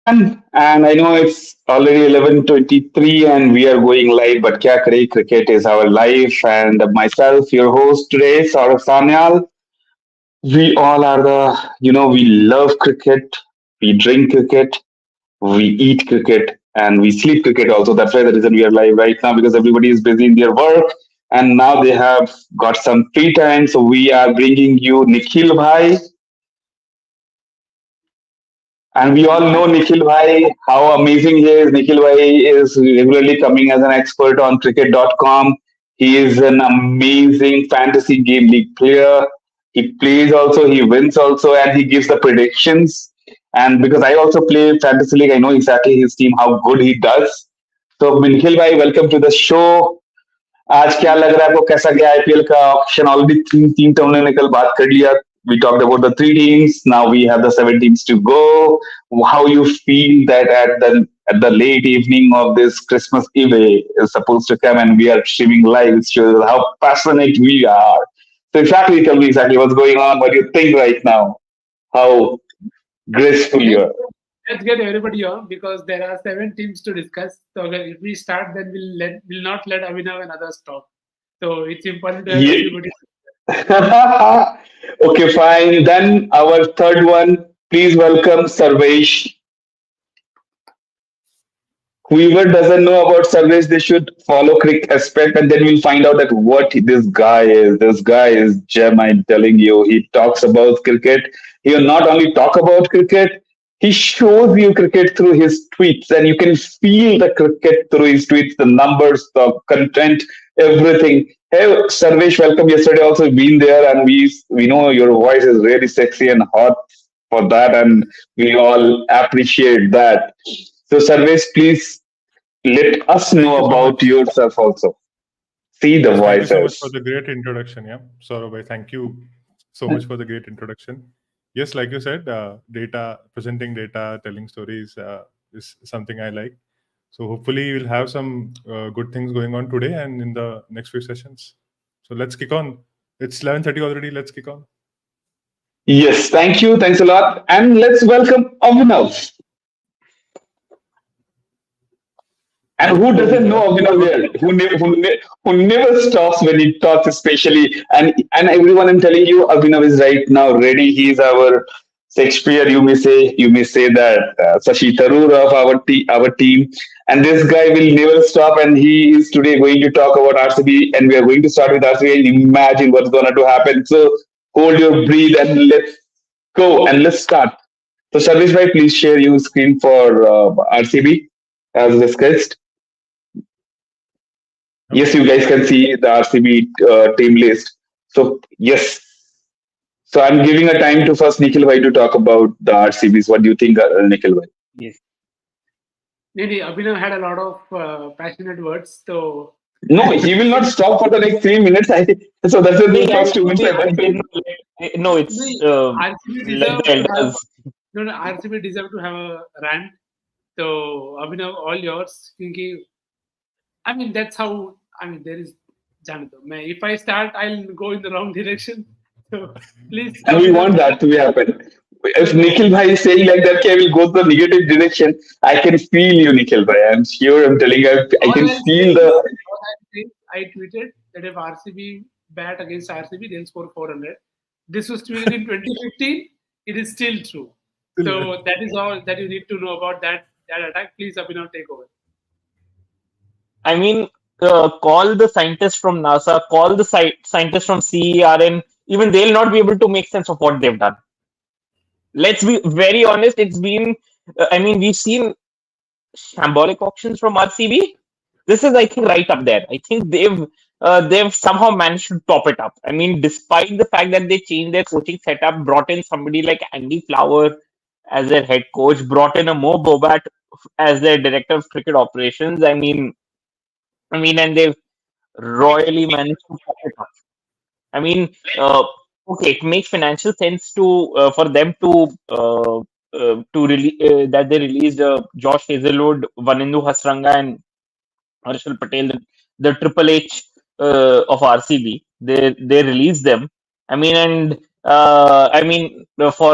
And I know it's already 11:23 and we are going live, but kya kare, cricket is our life. And myself, your host today, Sourabh Sanyal. We all are we love cricket, we drink cricket, we eat cricket, and we sleep cricket also. That's why the reason we are live right now, because everybody is busy in their work and now they have got some free time. So we are bringing you Nikhil Bhai. And we all know Nikhil Bhai, how amazing he is. Nikhil Bhai is regularly coming as an expert on cricket.com. He is an amazing fantasy game league player. He plays also, he wins also, and he gives the predictions. And because I also play fantasy league, I know exactly his team, how good he does. So, Nikhil Bhai, welcome to the show. आज क्या लग रहा है आपको कैसा गया IPL का option already तीन टीम तो हमने कल बात कर लिया we talked about the three teams now we have the seven teams to go how you feel that at the late evening of this Christmas Eve is supposed to come and we are streaming live it shows how passionate we are so exactly tell me exactly what's going on what do you think right now how graceful Let's you are let's get everybody on because there are seven teams to discuss. So if we start, then we'll not let Abhinav and others talk. So it's important to have yeah. everybody. Okay, fine. Then our third one, please welcome Sarvesh. Whoever doesn't know about Sarvesh, they should follow Crick Aspect and then we'll find out that what this guy is. This guy is gem, I'm telling you. He talks about cricket. He will not only talk about cricket, he shows you cricket through his tweets and you can feel the cricket through his tweets, the numbers, the content, everything. Hey, Sarvesh, welcome. Yesterday also been there and we know your voice is really sexy and hot for that and we all appreciate that. So, Sarvesh, please let us Thank know you so about much. yourself also. See the Yes, thank you so much for voices. the great introduction. Yeah, Saurabh, thank you so much for the great introduction. Yes, like you said, data, presenting data, telling stories is something I like. So hopefully we'll have some good things going on today and in the next few sessions. So let's kick on. It's 11:30 already. Let's kick on. Yes, thank you. Thanks a lot. And let's welcome Abhinav. And who Hello doesn't know everyone. Abhinav here? Who never stops when he talks, especially. And everyone, I'm telling you, Abhinav is right now ready. He's our Shakespeare. You may say that Sashi Tharoor of our team. And this guy will never stop. And he is today going to talk about RCB. And we are going to start with RCB. And imagine what's going to happen. So hold your breath and let's go and let's start. So Sarvesh bhai, please share your screen for RCB as discussed. Yep. Yes, you guys can see the RCB team list. So yes, so I'm giving a time to first Nikhil Bhai to talk about the RCBs. What do you think, Nikhil Bhai? Yes. Maybe Abhinav had a lot of passionate words. So No, I'll he will not stop for the next 3 minutes. So that's No, the yeah, first 2 minutes I left there's it. no, the it's RCB like deserve the to have elders. no RCB deserve to have a rant. So Abhinav, all yours. Thinking, I mean that's how. I mean there is. Janito. If I start, I'll go in the wrong direction. So please, And we want Abhinav. that to be happen. No, If no. Nikhil Bhai is saying like that, okay, I will go to the negative direction. I can feel you, Nikhil Bhai. I'm sure I'm telling you, I All can I'll say feel is, the I tweeted that if RCB bat against RCB, they'll score 400. This was tweeted in 2015. It is still true. So that is all that you need to know about that attack. Please, Abhinav, take over. I mean, call the scientists from NASA, call the scientists from CERN. Even they'll not be able to make sense of what they've done. Let's be very honest. It's been, I mean, we've seen shambolic auctions from RCB. This is, I think, right up there. I think they've somehow managed to top it up. I mean, despite the fact that they changed their coaching setup, brought in somebody like Andy Flower as their head coach, brought in a Mo Bobat as their director of cricket operations. And they've royally managed to top it up. I mean, okay, it makes financial sense for them that they released Josh Hazelwood, Vanindu Hasranga, and Harshal Patel, the Triple H of RCB. They released them. For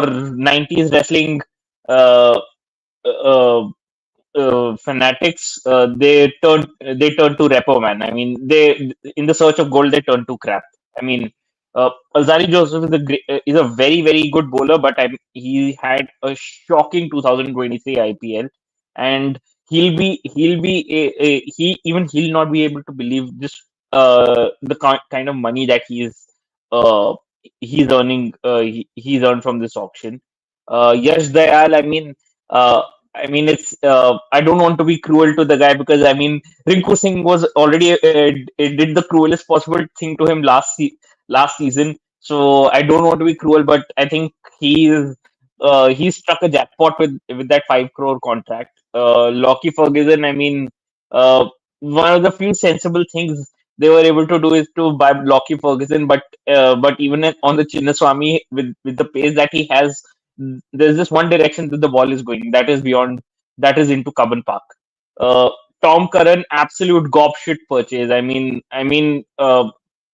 90s wrestling, uh, fanatics, they turn to repo man. I mean, they in the search of gold they turn to crap. I mean, Alzari Joseph is a very very good bowler, but he had a shocking 2023 IPL, and he'll not be able to believe just the kind of money that uh, he's earned from this auction. Yash Dayal, I mean, it's. I don't want to be cruel to the guy because I mean, Rinku Singh was already did the cruelest possible thing to him last season. So I don't want to be cruel, but I think he struck a jackpot with that 5 crore contract. Lockie Ferguson, I mean, one of the few sensible things they were able to do is to buy Lockie Ferguson, but even on the Chinnaswamy with the pace that he has, there's just one direction that the ball is going. That is into Cubbon Park. Uh, Tom Curran, absolute gobshit purchase.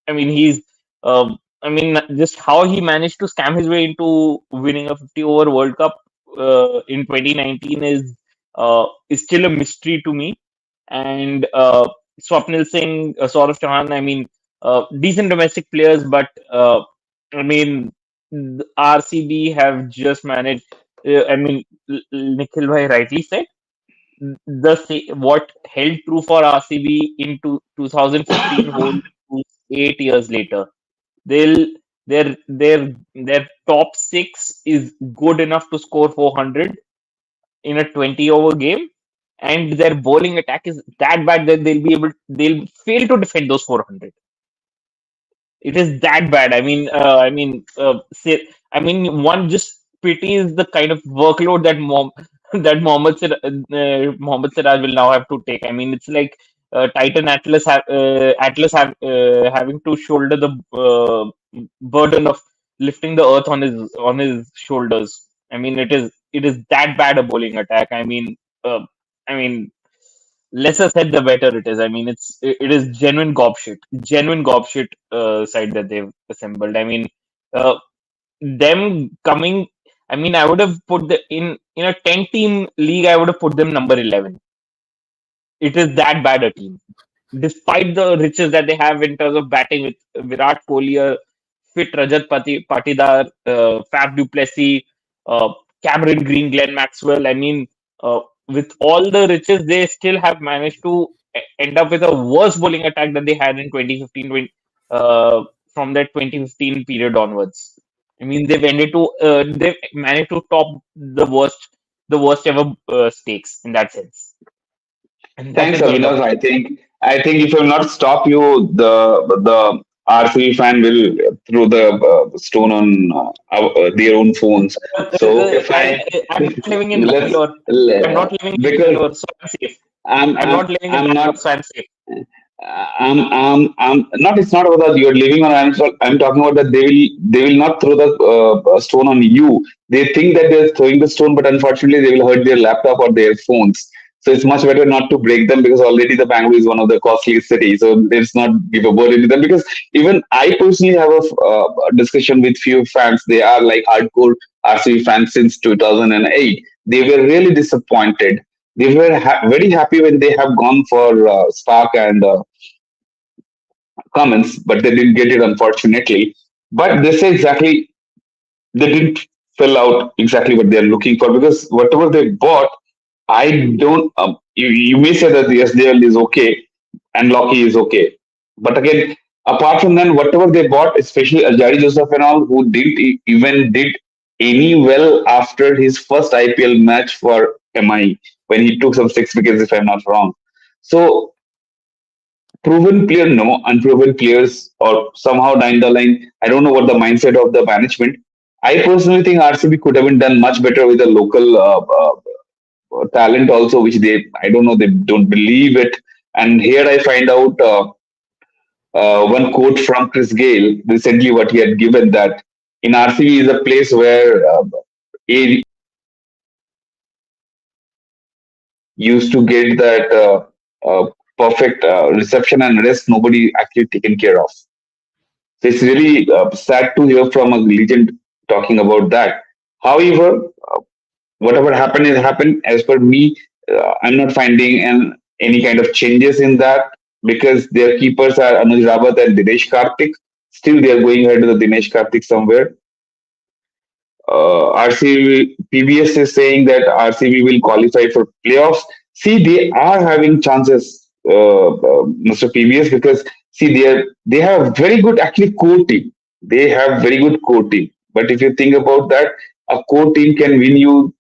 He's. Just how he managed to scam his way into winning a 50 over World Cup in 2019 is still a mystery to me. And Swapnil Singh, Saurav Chauhan, decent domestic players, but I mean, RCB have just managed. Nikhil bhai rightly said what held true for RCB in 2015 holds true 8 years later. They'll their top six is good enough to score 400 in a 20 over game, and their bowling attack is that bad that they'll fail to defend those 400. It is that bad. One just pities the kind of workload that Mohammad Siraj will now have to take. I mean, it's like Titan having to shoulder the burden of lifting the earth on his shoulders. I mean, it is that bad a bowling attack. I mean, lesser said the better it is. I mean, it is genuine gobshit side that they've assembled. Uh, them coming. I would have put in a 10 team league. I would have put them number 11. It is that bad a team, despite the riches that they have in terms of batting with Virat Kohli, fit Patidar, Faf du Plessis, uh, Cameron Green, Glenn Maxwell. With all the riches, they still have managed to end up with a worse bowling attack than they had in 2015 from that 2015 period onwards. They've managed to top the worst ever stakes in that sense, and that Thanks, is made of. Abhinav. I think if I will not stop you, the RCB fan will throw the stone on their own phones. So if I'm not living in let's Bangalore. I'm not living in because Bangalore, so I'm safe. I'm I'm I'm not living in I'm Bangalore, not so I'm safe. I'm not. It's not about that you're living on. I'm talking about that they will not throw the stone on you. They think that they're throwing the stone, but unfortunately they will hurt their laptop or their phones. So it's much better not to break them because already the Bangalore is one of the costliest cities. So let's not give a burden to them because even I personally have a discussion with few fans. They are like hardcore RCB fans since 2008. They were really disappointed. They were very happy when they have gone for Spark and Cummins, but they didn't get it unfortunately. But they say exactly they didn't fill out exactly what they're looking for because whatever they bought, I don't. You may say that the SDL is okay and Loki is okay, but again, apart from that, whatever they bought, especially Ajari Joseph and all, who didn't even did any well after his first IPL match for MI when he took some 6 wickets, if I'm not wrong. So proven player, no, unproven players, or somehow down the line, I don't know what the mindset of the management. I personally think RCB could have been done much better with a local talent also, which they, I don't know, they don't believe it. And here I find out one quote from Chris Gale recently, what he had given that in RCB is a place where a used to get that perfect reception and rest, nobody actually taken care of. So it's really sad to hear from a legend talking about that. However, whatever happened is happened. As per me, I'm not finding any kind of changes in that because their keepers are Anuj Rawat and Dinesh Karthik. Still, they are going ahead with the Dinesh Karthik somewhere. RCB PBS is saying that RCB will qualify for playoffs. See, they are having chances, Mr. PBS, because see, they have very good actually core team. They have very good core team. But if you think about that, a core team can win you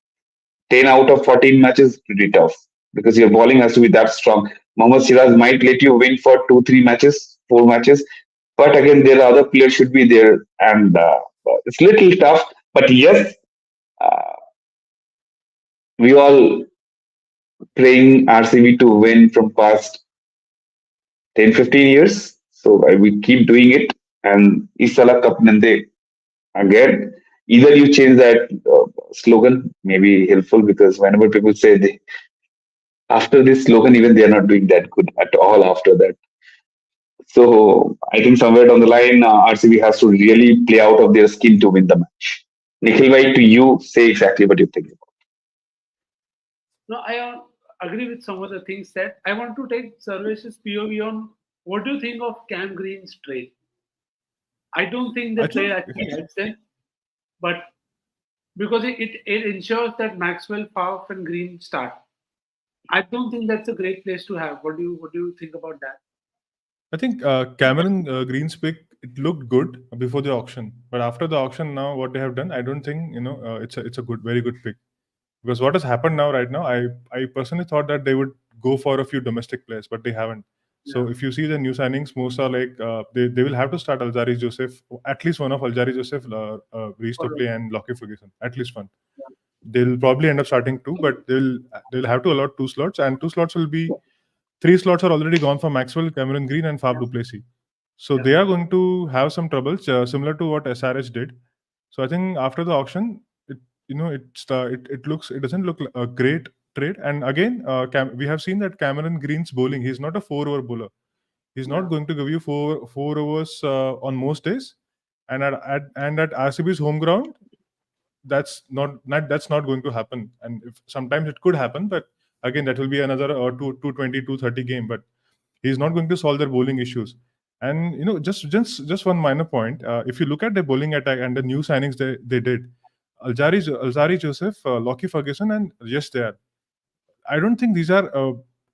10 out of 14 matches pretty tough because your bowling has to be that strong. Mohammad Siraj might let you win for 2, 3 matches, 4 matches, but again, there are other players should be there, and it's little tough. But yes, uh, we all praying RCB to win from past 10, 15 years. So we keep doing it, and Isala Cup Nande again. Either you change that slogan, maybe helpful because whenever people say they after this slogan, even they are not doing that good at all after that. So I think somewhere down the line, RCB has to really play out of their skin to win the match. Nikhil, why to you say exactly what you think? No, I agree with some of the things that I want to take Sarvesh's POV on what do you think of Cam Green's trade? I don't think the I trade think actually helps them, but because it ensures that Maxwell, Faf, and Green start. I don't think that's a great place to have. What do you think about that? I think Cameron Green's pick, it looked good before the auction, but after the auction now what they have done, I don't think it's a good, very good pick. Because what has happened now, right now, I personally thought that they would go for a few domestic players, but they haven't. So Yeah. if you see the new signings, most are like they will have to start Alzari Joseph, at least one of Alzari Joseph, Reece Alright. Topley and Lockie Ferguson, at least one. They'll probably end up starting two, but they'll have to allot 2 slots, and 2 slots will be 3 slots are already gone for Maxwell, Cameron Green, and Fab Yeah. Duplessis. So Yeah. they are going to have some troubles, similar to what SRH did. So I think after the auction, it it doesn't look like a great trade. And again, we have seen that Cameron Green's bowling. He's not a 4 over bowler. He's not Yeah. going to give you four overs on most days. And at RCB's home ground, that's not going to happen. And if, sometimes it could happen, but again, that will be another 220, 230 game. But he's not going to solve their bowling issues. And just one minor point. If you look at the bowling attack and the new signings they did, Alzari Joseph, Lockie Ferguson, and yes, they are. I don't think these are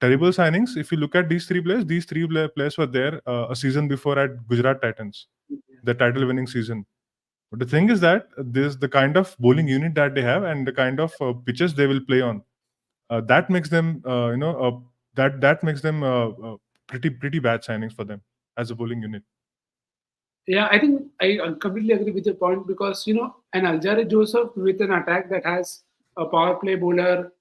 terrible signings. If you look at these three players were there a season before at Gujarat Titans, the title-winning season. But the thing is that this the kind of bowling unit that they have and the kind of pitches they will play on. That makes them, that makes them pretty bad signings for them as a bowling unit. Yeah, I think I completely agree with your point because an Alzari Joseph with an attack that has a power play bowler,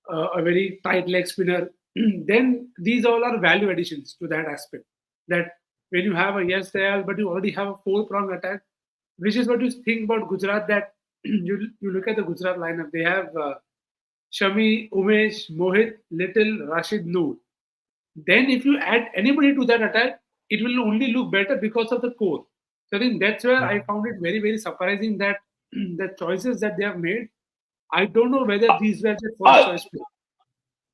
a very tight leg spinner, then these all are value additions to that aspect. That when you have a yes Dayal, but you already have a four-prong attack, which is what you think about Gujarat. That you look at the Gujarat lineup, they have Shami, Umesh, Mohit, Little, Rashid, Noor. Then if you add anybody to that attack, it will only look better because of the core. So I think that's where I found it very, very surprising that the choices that they have made, I don't know whether these were the first I, choice players.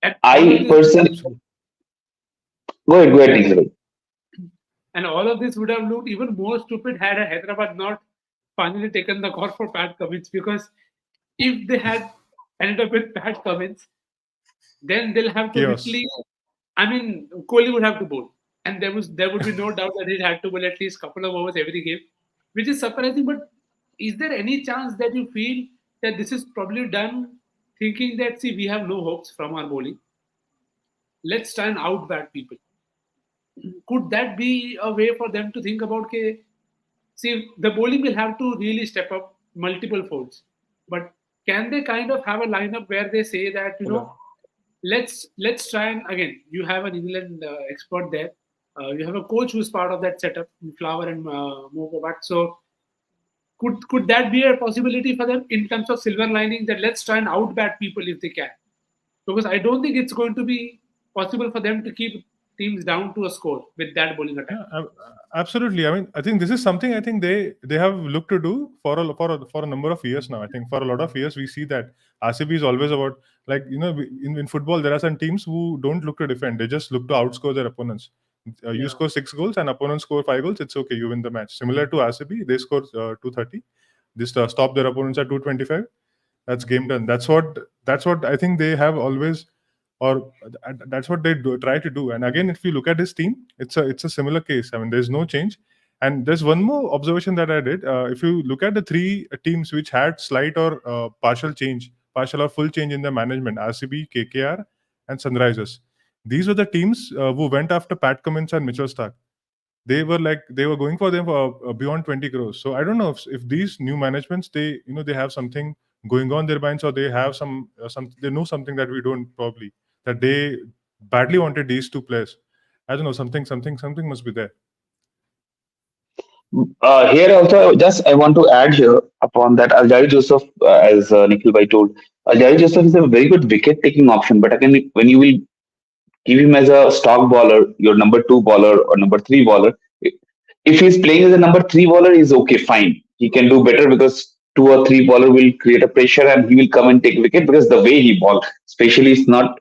And all of I this personally go ahead, Nikhil. and all of this would have looked even more stupid had Hyderabad not finally taken the call for Pat Cummins, because if they had ended up with Pat Cummins, then they'll have to Chaos. literally. I mean, Kohli would have to bowl, and there would be no doubt that he had to bowl at least couple of overs every game, which is surprising. But is there any chance that you feel that this is probably done thinking that see we have no hopes from our bowling, let's try and out bat people? Could that be a way for them to think about? Okay, see, the bowling will have to really step up multiple folds, but can they kind of have a lineup where they say that let's try and again you have an England expert there, you have a coach who's part of that setup, Flower and Mokobat. So could that be a possibility for them in terms of silver lining that let's try and outbat people if they can? Because I don't think it's going to be possible for them to keep teams down to a score with that bowling attack. Yeah, absolutely. I mean, I think this is something I think they have looked to do for a number of years now. I think for a lot of years we see that RCB is always about, like, in football there are some teams who don't look to defend; they just look to outscore their opponents. You score 6 goals and opponents score 5 goals, it's okay, you win the match. Similar to RCB, they score 230, just stop their opponents at 225. That's game done. That's what I think they have always, or that's what they try to do. And again, if you look at this team, it's a similar case. I mean, there's no change. And there's one more observation that I did. If you look at the three teams which had slight or partial or full change in the management: RCB, KKR, and Sunrisers. These were the teams who went after Pat Cummins and Mitchell Stark. They were going for them for beyond 20 crores. So I don't know if these new managements, they have something going on their minds, or they have some they know something that we don't, probably, that they badly wanted these two players. I don't know, something must be there. Here also, just I want to add here upon that, Aljari Joseph, as Nikhil Bhai told, Aljari Joseph is a very good wicket taking option. But again, when you will give him as a stock bowler, your number two bowler or number three bowler, if he's playing as a number three bowler, he's okay, fine. He can do better because two or three bowler will create a pressure and he will come and take wicket, because the way he ball, especially, it's not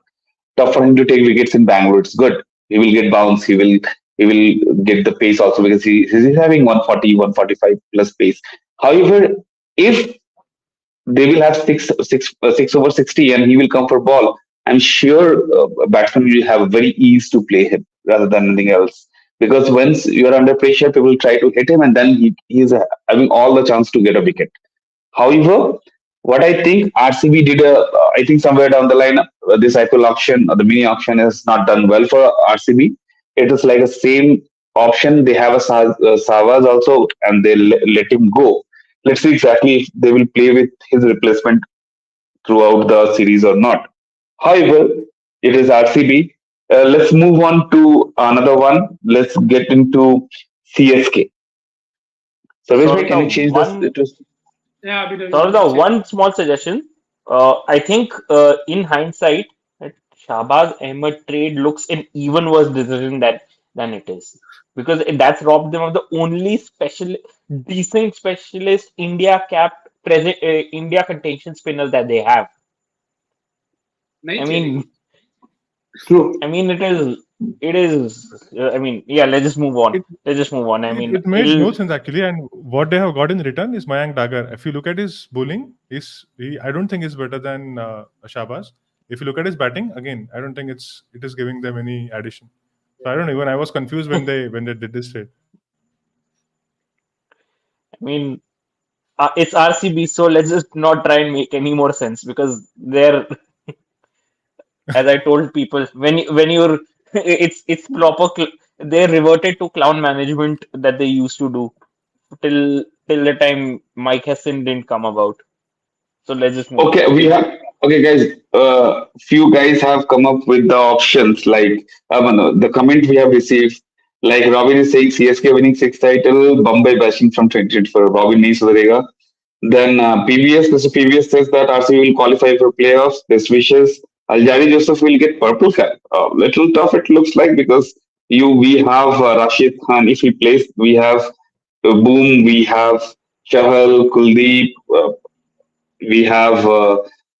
tough for him to take wickets in Bangalore. It's good. He will get bounce. He will get the pace also, because he's having 140, 145 plus pace. However, if they will have six over 60 and he will come for ball, I'm sure a batsman will have very ease to play him rather than anything else. Because once you are under pressure, people try to hit him, and then he is having all the chance to get a wicket. However, what I think RCB did, I think somewhere down the line, this IPL auction or the mini auction is not done well for RCB. It is like a same option. They have a Savas also, and they let him go. Let's see exactly if they will play with his replacement throughout the series or not. However, it is RCB. Let's move on to another one. Let's get into CSK. Sarvesh So bhai, can you change this? Yeah, Abhinav, So you the can check. one small suggestion, I think in hindsight, that Shahbaz Ahmed trade looks an even worse decision than it is, because that's robbed them of the only decent specialist India contention spinners that they have. नहीं I चलेगी. mean, True. I mean, yeah. Let's just move on. It, Let's just move on. I mean, it made no sense actually, and what they have got in return is Mayank Dagar. If you look at his bowling, I don't think is better than Shabazz. If you look at his batting, again, I don't think it is giving them any addition. So I don't know. Even I was confused when they did this trade. I mean, it's RCB, so let's just not try and make any more sense, because they're, as I told people, when you're, it's proper. They reverted to clown management that they used to do till the time Mike Hesson didn't come about. So let's just move on. Okay, guys. Few guys have come up with the options, like the comment we have received. Like Robin is saying, CSK winning sixth title, Bombay bashing from 2024. Robin nahi sudharega. Then Mr. PVS says that RCB will qualify for playoffs. Best wishes. Aljari Joseph will get purple cap. Little tough it looks like, because we have Rashid Khan. If he plays, we have Boom. We have Chahal, Kuldeep. We have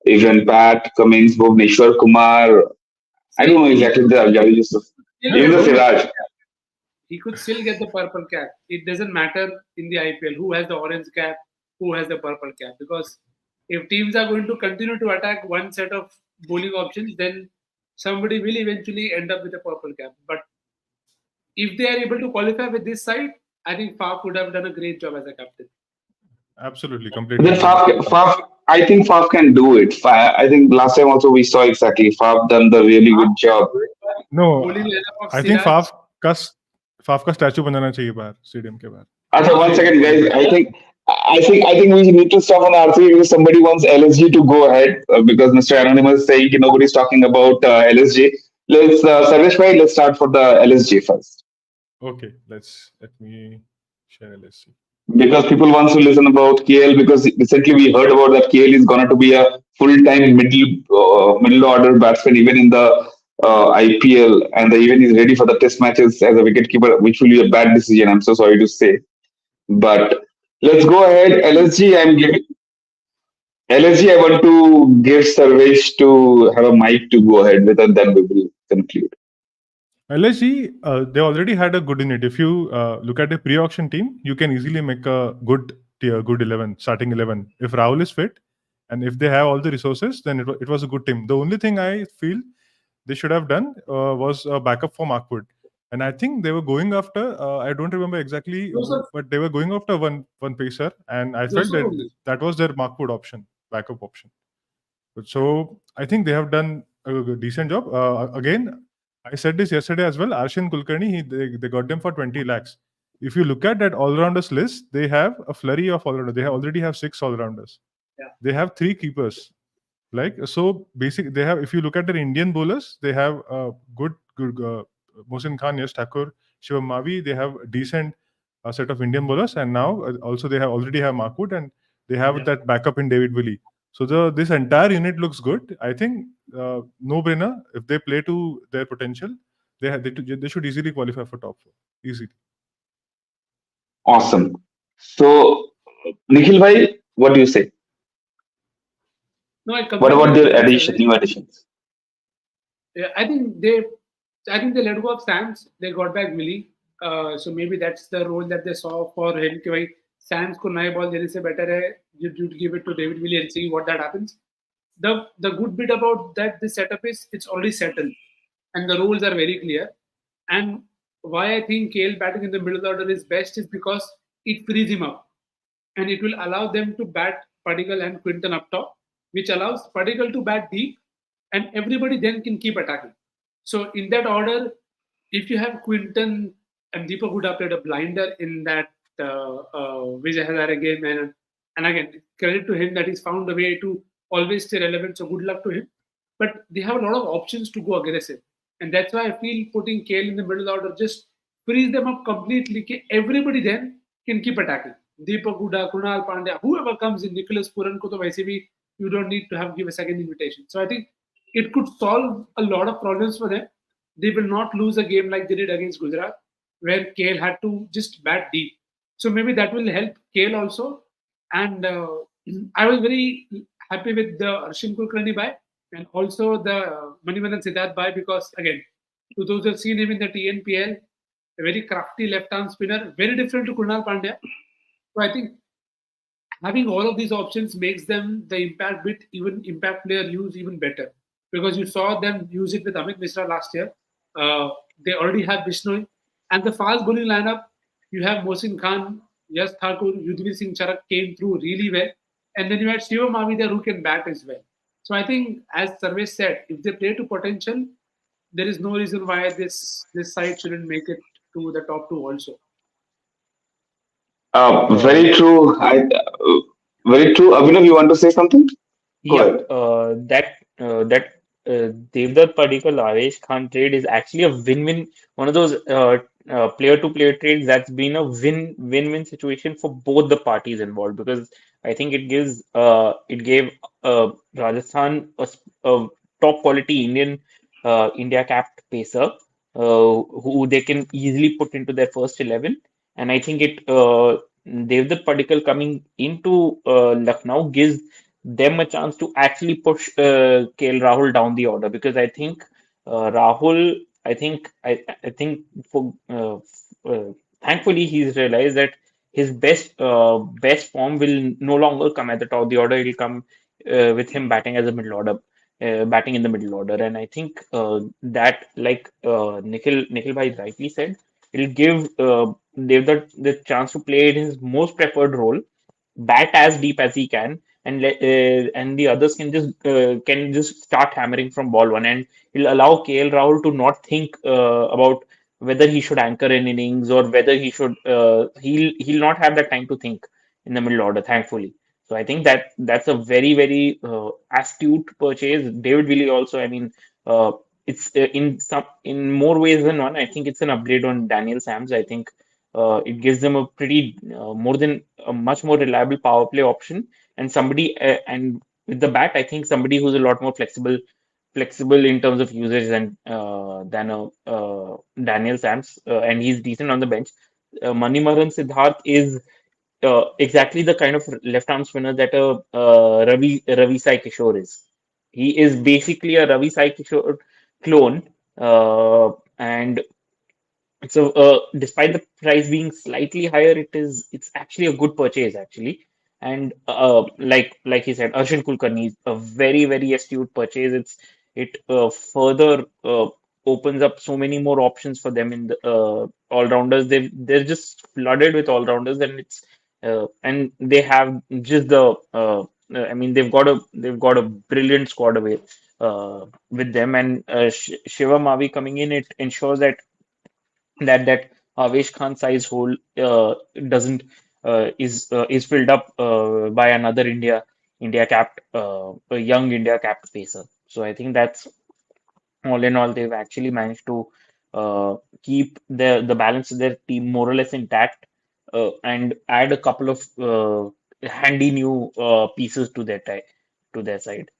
even Pat Cummins, Bhuvneshwar Kumar. I don't know exactly the Aljari Joseph. Even the Siraj. He could still get the purple cap. It doesn't matter in the IPL who has the orange cap, who has the purple cap. Because if teams are going to continue to attack one set of bowling options, then somebody will eventually end up with a purple cap. But if they are able to qualify with this side, I think Faf would have done a great job as a captain. Absolutely, completely. Then I think Faf can do it. I think last time also we saw exactly Faf done the really good job. No, Bowling lineup of I think Siraj. Faf का statue बनाना चाहिए बाहर stadium के बाहर. Achha, 1 second, guys. I think we need to stop on RCB because somebody wants LSG to go ahead, because Mr. Anonymous is saying nobody's talking about LSG. Let's Sarvesh bhai, let's start for the LSG first. Okay, let me share LSC. Because people want to listen about KL, because recently we heard about that KL is going to be a full-time middle order batsman even in the IPL, and even he's ready for the Test matches as a wicketkeeper, which will be a bad decision. I'm so sorry to say, but let's go ahead. LSG. I want to give Sarvesh to have a mic to go ahead with, and then we will conclude. LSG, they already had a good in it. If you look at the pre-auction team, you can easily make a good tier, good 11, starting 11. If Rahul is fit and if they have all the resources, then it was a good team. The only thing I feel they should have done was a backup for Markwood. And I think they were going after, I don't remember exactly who, Joseph, but they were going after one pacer. And I felt Joseph that only. that was their Markwood option, backup option. So I think they have done a decent job. Again, I said this yesterday as well. Arshin Kulkarni, they got them for 20 lakhs. If you look at that all-rounders list, they have a flurry of all-rounders. They already have 6 all-rounders. Yeah. They have 3 keepers. Like so, basic. They have. If you look at their Indian bowlers, they have good. Mohsin Khan, Yash Thakur, Shivam Mavi. They have a decent set of Indian bowlers, and now also they have already have Markwood, and they have that backup in David Willey. So this entire unit looks good. I think no brainer. If they play to their potential, they should easily qualify for top 4. Easily. Awesome. So, Nikhil bhai, what do you say? No, I What completely about agree their with addition, Sarvesh. new additions? Yeah, I think they let go of Sams. They got back Willie. So maybe that's the role that they saw for him. कि भाई Sams को नए ball देने से better है you give it to David Willie and see what that happens. The good bit about that this setup is it's already settled and the rules are very clear. And why I think KL batting in the middle order is best is because it frees him up and it will allow them to bat Padigal and Quinton up top, which allows Padigal to bat deep, and everybody then can keep attacking. So in that order, if you have Quinton and Deepak Huda played a blinder in that Vijay Hazare game, and again credit to him that he's found a way to always stay relevant. So good luck to him. But they have a lot of options to go aggressive, and that's why I feel putting KL in the middle order just frees them up completely. Everybody then can keep attacking. Deepak Huda, Kunal Pandya, whoever comes in, Nicholas Puran ko to वैसे भी you don't need to give a second invitation. So I think it could solve a lot of problems for them. They will not lose a game like they did against Gujarat, where KL had to just bat deep. So maybe that will help KL also. And I was very happy with the Arshin Kulkarni buy and also the Manivandan Siddharth buy because, again, to those who have seen him in the TNPL, a very crafty left-arm spinner, very different to Kunal Pandya. So I think having all of these options makes them the impact player use even better because you saw them use it with Amit Mishra last year. They already have Bishnoi and the fast bowling lineup. You have Mohsin Khan, Yash Thakur, Yudhvir Singh Charak came through really well, and then you had Shivam Mavi there who can bat as well. So I think, as Sarvesh said, if they play to potential, there is no reason why this side shouldn't make it to the top 2 also. Very true. Very true. Abhinav, you want to say something? Go Yeah, ahead. that Devdutt Padikkal Avesh Khan trade is actually a win-win, one of those player-to-player trades that's been a win-win situation for both the parties involved because I think it gave Rajasthan a top quality India capped pacer who they can easily put into their first 11, and I think Devdutt Padikkal coming into Lucknow gives them a chance to actually push KL Rahul down the order because I think Rahul, I think for thankfully he's realized that his best form will no longer come at the top of the order. It'll come with him batting as a middle order, batting in the middle order, and I think that like Nikhil bhai rightly said, it'll give Devdutt the chance to play in his most preferred role, bat as deep as he can, and the others can just start hammering from ball one, and he'll allow KL Rahul to not think about whether he should anchor an innings or whether he'll not have that time to think in the middle order. Thankfully, so I think that's a very astute purchase. David Willey also, I mean. It's in more ways than one. I think it's an upgrade on Daniel Sams. I think it gives them a pretty more than a much more reliable power play option and somebody and with the bat I think somebody who's a lot more flexible flexible in terms of usage than Daniel Sams, and he's decent on the bench. Manimaran Siddharth is exactly the kind of left arm spinner that Ravi Sai Kishore is. He is basically a Ravi Sai Kishore clone, and so despite the price being slightly higher, it's actually a good purchase actually. And like he said, Arshan Kulkarni is a very astute purchase. It further opens up so many more options for them in the all rounders. They're just flooded with all rounders, and and they have just I mean, they've got a brilliant squad away with them, and Shiva Mavi coming in, it ensures that Avesh Khan size hole doesn't is filled up by another India capped a young India capped pacer. So I think that's all in all, they've actually managed to keep the balance of their team more or less intact, and add a couple of handy new pieces to to their side.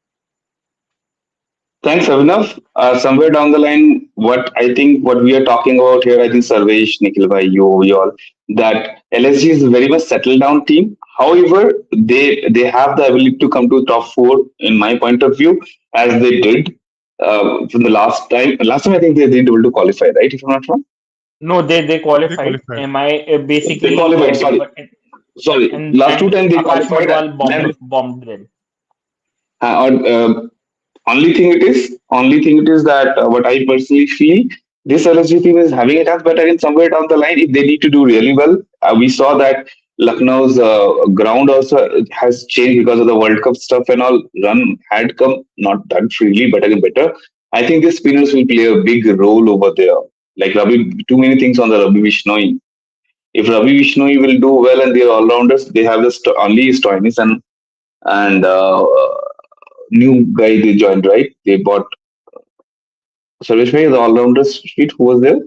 Thanks, Abhinav. Somewhere down the line, what we are talking about here, I think Sarvesh, Nikhil, bhai, you, we all, that LSG is a very much settled down team. However, they have the ability to come to top four, in my point of view, as they did from the last time. Last time, I think they didn't able to qualify, right? If I'm not wrong, No, they They qualified. qualified. MI they basically, qualified. Sorry, sorry. Last two and times they Akash qualified, Madwal and bombed them. uh, only thing it is that what I personally feel, this LSG team is having a chance, but again, somewhere down the line, if they need to do really well, we saw that Lucknow's ground also has changed because of the World Cup stuff and all. Run had come, not done freely, but again, better. I think the spinners will play a big role over there. Like Ravi, too many things on the Ravi Vishnoi. If Ravi Vishnoi will do well and they're all rounders, they have the only Stoinis and new guy they joined, right? They bought Sarvesh Bhai, the all-rounder sheet. Who was there?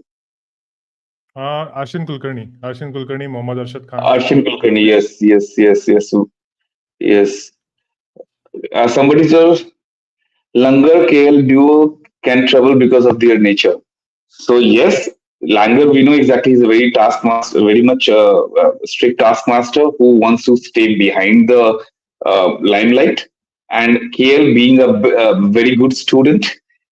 Arshin Kulkarni, Mohammad Arshad Khan. Arshin Kulkarni. Yes. Somebody said Langar KL duo can trouble because of their nature. So yes, Langer, we know exactly, he's a very taskmaster, very much strict taskmaster who wants to stay behind the limelight. And KL being a very good student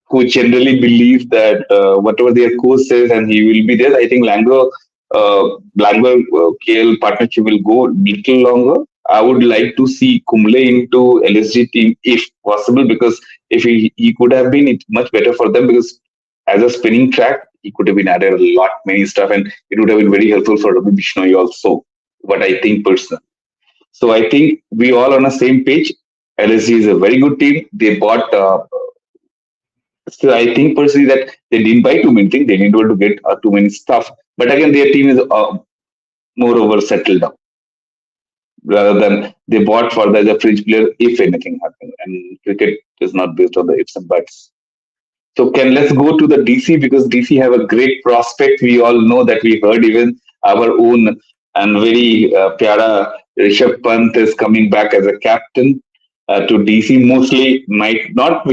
who generally believes that whatever their coach says and he will be there. I think Langer KL partnership will go little longer. I would like to see Kumble into LSG team if possible, because if he could have been, it's much better for them, because as a spinning track, he could have been added a lot, many stuff, and it would have been very helpful for Ravi Bishnoi also. What I think personally. So I think we all on the same page. LSG is a very good team. They bought. So I think personally that they didn't buy too many things. They didn't want to get too many stuff. But again, their team is moreover settled down, rather than they bought for the fringe player if anything happens. And cricket is not based on the ifs and buts. So let's go to the DC, because DC have a great prospect. We all know that, we heard even our own and very pyara Rishabh Pant is coming back as a captain to DC. Mostly might not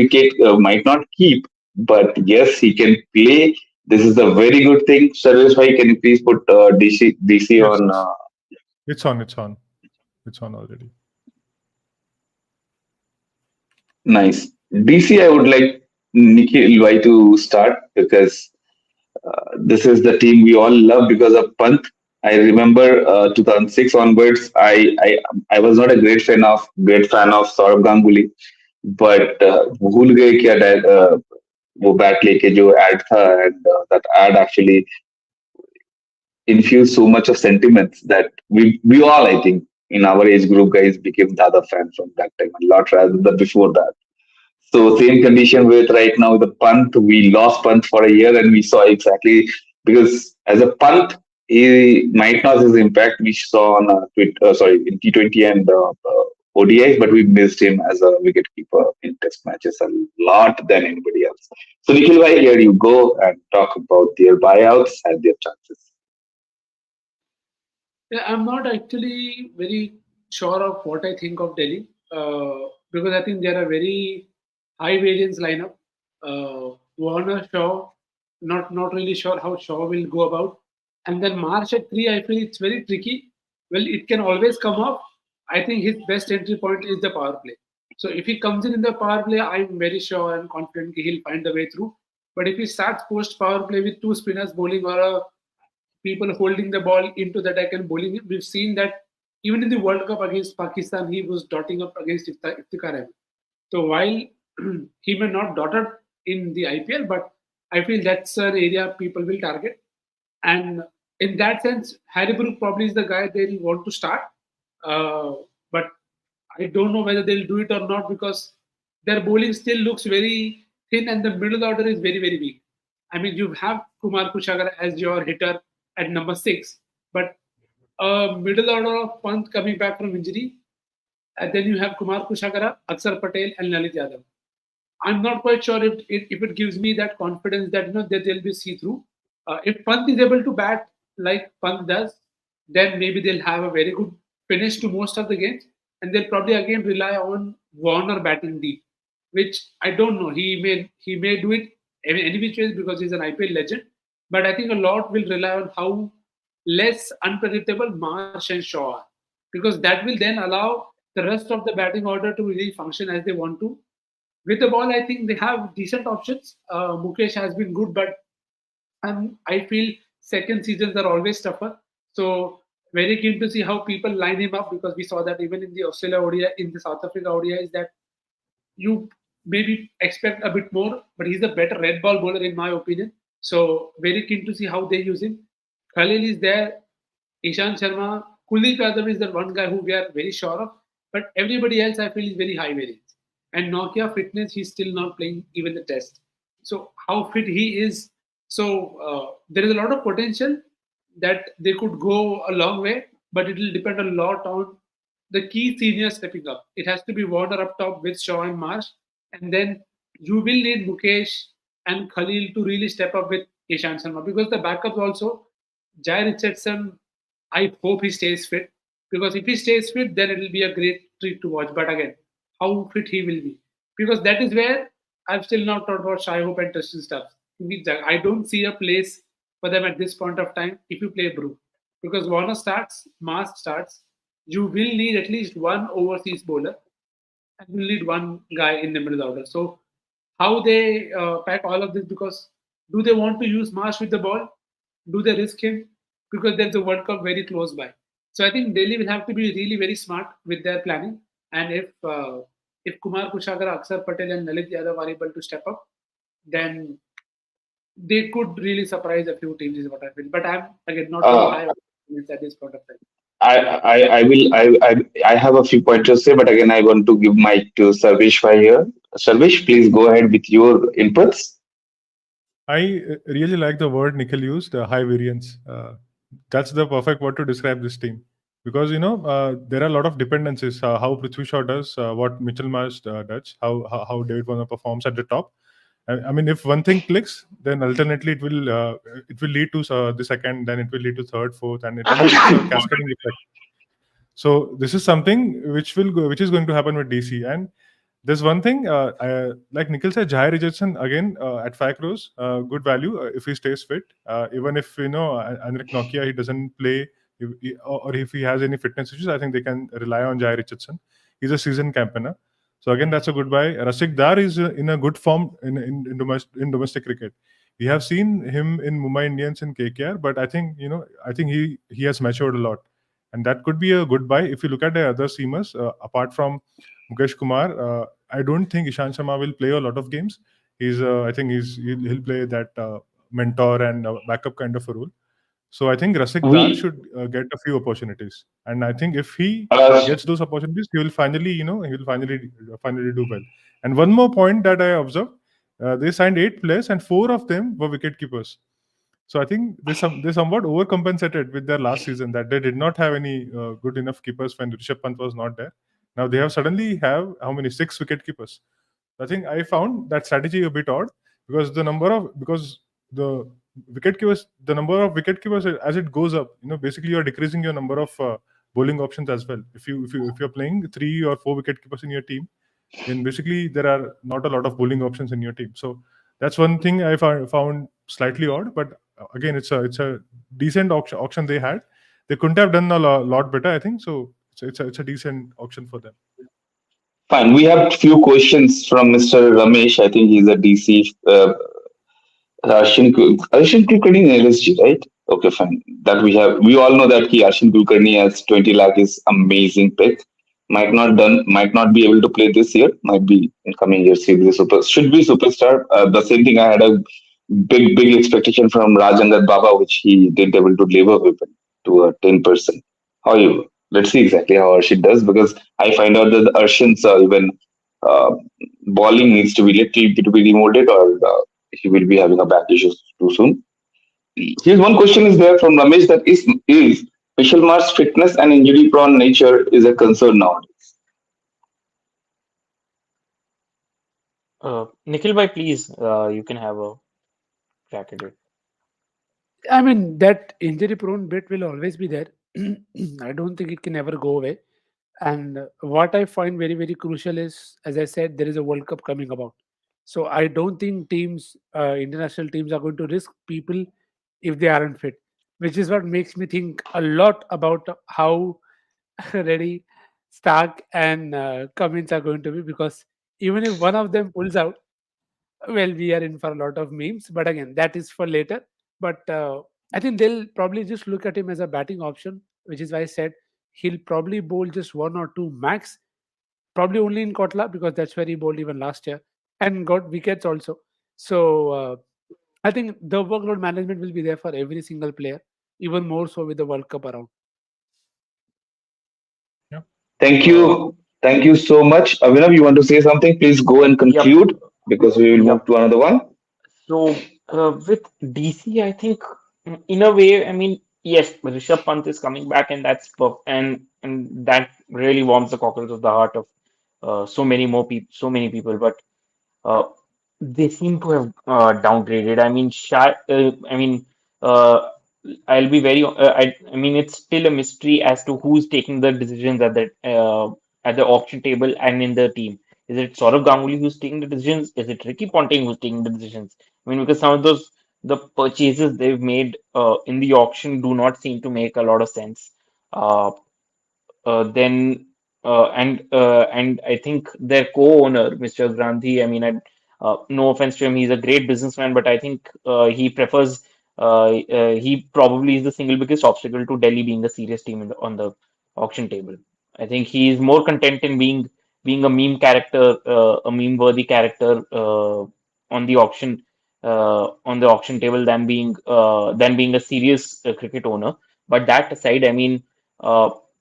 keep, but yes, he can play. This is a very good thing. Sarvesh bhai, can you please put DC Yes, on? yes. It's on. It's on already. Nice. DC, I would like Nikhil Vai to start, because this is the team we all love because of Pant. I remember 2006 onwards, I was not a great fan of Sourabh Ganguly, but भूल गए क्या वो bat लेके जो ad था, and that ad actually infused so much of sentiments that we all, I think, in our age group guys became Dada fans from that time a lot, rather than before that. So same condition with right now the punt. We lost punt for a year, and we saw exactly, because as a punt, he might not have his impact we saw on in T20 and ODIs, but we missed him as a wicket keeper in Test matches a lot than anybody else. So Nikhil bhai, here you go and talk about their buyouts and their chances. Yeah, I'm not actually very sure of what I think of Delhi, because I think they are a very high variance lineup. Warner, Shaw, not really sure how Shaw will go about. And then Marsh at 3, I feel it's very tricky. Well, it can always come off. I think his best entry point is the power play. So if he comes in the power play, I'm very sure and confident he'll find the way through. But if he starts post power play with two spinners bowling or people holding the ball into the deck and bowling it, we've seen that even in the World Cup against Pakistan, he was dotting up against Iftikhar Ahmed. So while he may not dot up in the IPL, but I feel that's an area people will target. And in that sense, Harry Brook probably is the guy they'll want to start. But I don't know whether they'll do it or not because their bowling still looks very thin and the middle order is very, very weak. I mean, you have Kumar Kushagar as your hitter at number 6, but a middle order of Pant coming back from injury, and then you have Kumar Kushagara, Akshar Patel, and Lalit Yadav. I'm not quite sure if it gives me that confidence that that they'll be see through. If Pant is able to bat like Pant does, then maybe they'll have a very good finish to most of the games, and they'll probably again rely on Warner batting deep, which I don't know. He may do it any which ways because he's an IPL legend, but I think a lot will rely on how less unpredictable Marsh and Shaw are, because that will then allow the rest of the batting order to really function as they want to. With the ball, I think they have decent options. Mukesh has been good, but I feel second seasons are always tougher. So very keen to see how people line him up because we saw that even in the Australia ODI, in the South Africa ODI, is that you maybe expect a bit more, but he's a better red ball bowler in my opinion. So very keen to see how they use him. Khalil is there, Ishan Sharma, Kuldeep Yadav is the one guy who we are very sure of, but everybody else I feel is very high variance. And Nokia fitness, he's still not playing even the test. So how fit he is. So there is a lot of potential that they could go a long way, but it will depend a lot on the key seniors stepping up. It has to be Warner up top with Shaw and Marsh, and then you will need Mukesh and Khalil to really step up with Ishan Sharma because the backups also, Jai Richardson, I hope he stays fit because if he stays fit, then it will be a great treat to watch. But again, how fit he will be because that is where I've still not thought about Shai Hope and Tristan Stubbs. I don't see a place for them at this point of time if you play Brook because Warner starts, Mars starts, you will need at least one overseas bowler and you'll need one guy in the middle order. So how they pack all of this because do they want to use Marsh with the ball? Do they risk him? Because there's a World Cup very close by. So I think Delhi will have to be really very smart with their planning. And if Kumar Kushagar, Akshar Patel, and Lalit Yadav are able to step up, then they could really surprise a few teams. Is what I feel. But I'm again not very Uh, high on confidence at this point of time. I have a few points to say, but again, I want to give mic to Sarvesh Bhai here. Sarvesh, please go ahead with your inputs. I really like the word Nikhil used, high variance. That's the perfect word to describe this team. Because, there are a lot of dependencies. How Prithvi Shaw does, what Mitchell Marsh does, how David Warner performs at the top. I mean, if one thing clicks, then alternately it will lead to the second, then it will lead to third, fourth, and it's a cascading effect. So this is something which is going to happen with DC. And there's one thing, like Nikhil said, Jai Richardson again at 5 crores, good value if he stays fit. Even if Anrik Nokia he doesn't play, or if he has any fitness issues, I think they can rely on Jai Richardson. He's a seasoned campaigner, so again that's a good buy. Rasik Dar is in a good form in domestic cricket. We have seen him in Mumbai Indians and KKR, but I think he has matured a lot, and that could be a good buy if you look at the other seamers apart from Mukesh Kumar. I don't think Ishan Sharma will play a lot of games. I think he'll play that mentor and backup kind of a role. So I think Rasik Dar We, should get a few opportunities, and I think if he uh, gets those opportunities, he will finally do well. And one more point that I observed, they signed 8 players, and 4 of them were wicket keepers. So I think they somewhat overcompensated with their last season that they did not have any good enough keepers when Rishabh Pant was not there. Now they have suddenly have how many 6 wicket keepers. I think I found that strategy a bit odd because the number of wicket keepers as it goes up, basically you're decreasing your number of bowling options as well. If you're playing 3 or 4 wicket keepers in your team, then basically there are not a lot of bowling options in your team. So That's one thing I found slightly odd. But again, it's a decent auction they had. They couldn't have done a lot better, I think. So it's a decent auction for them. Fine. We have few questions from Mr. Ramesh. I think he's a DC. Arshin Kulkarni in LSG, right? Okay, fine. That we have. We all know that Arshin Kulkarni has 20 lakh is amazing pick. Might not be able to play this year. Might be in coming years. Should be superstar. The same thing. I had a big expectation from Rajangat Baba, which he didn't able to deliver with to a 10%. How you? Let's see exactly how Arshin does, because I find out that the Arshins even uh, bowling needs to be little to be remolded, or he will be having a back issue too soon. Here's one question is there from Ramesh, that is Vishal Mar's fitness and injury prone nature is a concern now. Nikhil, bhai, please, you can have a crack at it. I mean, that injury prone bit will always be there. I don't think it can ever go away. And what I find very, very crucial is, as I said, there is a World Cup coming about. So I don't think teams, international teams, are going to risk people if they aren't fit, which is what makes me think a lot about how ready Stark and Cummins are going to be. Because even if one of them pulls out, well, we are in for a lot of memes. But again, that is for later. But I think they'll probably just look at him as a batting option, which is why I said he'll probably bowl just one or two max, probably only in Kotla, because that's where he bowled even last year and got wickets also. So I think the workload management will be there for every single player, even more so with the World Cup around. Yeah. Thank Uh, you. Thank you so much. Avinav, you want to say something? Please go and yep, conclude, because we will move yep. to another one. So with DC, I think in a way, I mean, yes, Rishabh Pant is coming back, and and that really warms the cockles of the heart of so many people. But uh, they seem to have downgraded. I mean, uh, I'll be very. I mean, it's still a mystery as to who's taking the decisions at the auction table and in the team. Is it Saurabh Ganguly who's taking the decisions? Is it Ricky Ponting who's taking the decisions? I mean, because some of the purchases they've made in the auction do not seem to make a lot of sense. Uh, then and I think their co-owner, Mr. Gandhi, I mean, no offense to him, he's a great businessman, but I think he probably is the single biggest obstacle to Delhi being a serious team on the auction table. I think he is more content in being a meme character, a meme-worthy character on the auction table than being a serious cricket owner. But that aside, I mean.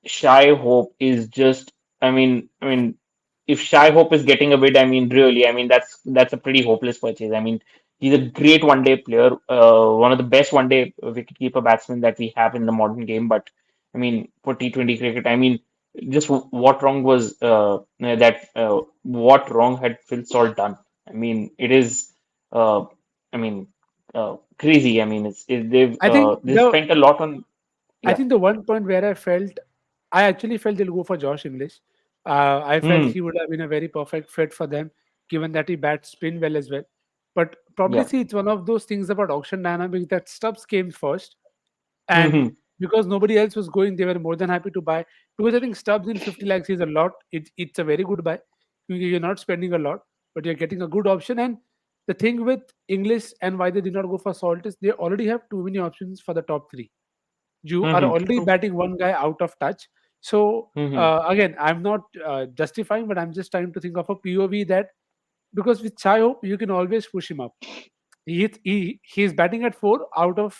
Shy Hope is just I mean if Shy Hope is getting a bid, I mean really, I mean that's a pretty hopeless purchase. I mean he's a great one day player, one of the best one day wicketkeeper batsmen that we have in the modern game. But I mean for T20 cricket, I mean just what wrong was what wrong had Phil Salt done? I mean it is uh, I mean crazy. I mean I think they've spent a lot on I yeah. think the one point where I actually felt they'll go for Josh English. I felt Hmm. he would have been a very perfect fit for them, given that he bats spin well as well. But probably Yeah. see, it's one of those things about auction dynamics that Stubbs came first, and Hmm. because nobody else was going, they were more than happy to buy. Because I think Stubbs in 50 lakhs is a lot. It's a very good buy. You're not spending a lot, but you're getting a good option. And the thing with English and why they did not go for Salt is they already have too many options for the top three. You are Hmm. already True. batting one guy out of touch. So Hmm. again, I'm not justifying, but I'm just trying to think of a POV that, because with Chai Hope, you can always push him up. He's batting at four out of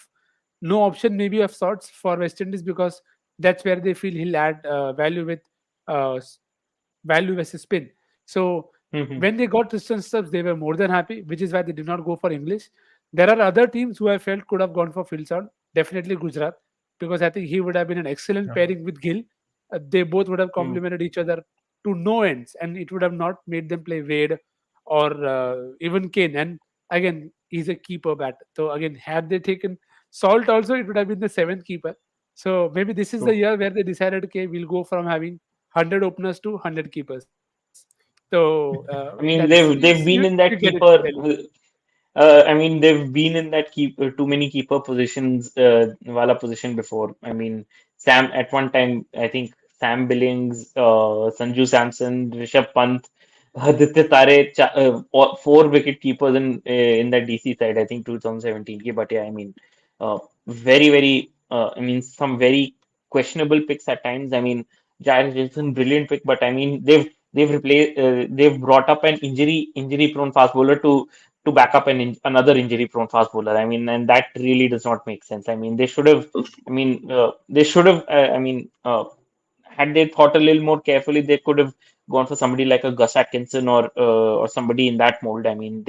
no option, maybe of sorts for West Indies, because that's where they feel he'll add value with uh, value versus spin. So Hmm. when they got Tristan Stubbs, they were more than happy, which is why they did not go for English. There are other teams who I felt could have gone for Philson. Definitely Gujarat, because I think he would have been an excellent Yeah. pairing with Gill. They both would have Hmm. complemented each other to no ends, and it would have not made them play Wade or even Kane. And again, he's a keeper bat. So again, had they taken Salt also, it would have been the seventh keeper. So maybe this is the True. year where they decided, okay, we'll go from having 100 openers to 100 keepers. So I mean, that's they've been in you that get it from keeper. Delhi. I mean, they've been in that too many keeper positions, wala position before. I mean, Sam at one time, I think Sam Billings, Sanju Samson, Rishabh Pant, Aditya Tare, four wicket keepers in that DC side. I think 2017. Ki, but yeah, I mean, very. I mean, some very questionable picks at times. I mean, Jair Wilson, brilliant pick, but I mean, they've brought up an injury prone fast bowler to back up another injury prone fast bowler. I mean, and that really does not make sense. I mean, they should have, had they thought a little more carefully, they could have gone for somebody like a Gus Atkinson or somebody in that mold. I mean,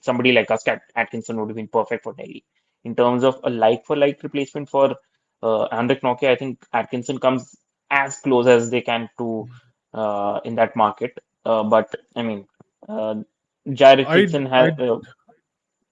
somebody like Atkinson would have been perfect for Delhi. In terms of a like for like replacement for Henrik Nokia, I think Atkinson comes as close as they can to in that market. But I mean, uh, Jai I Richardson I has.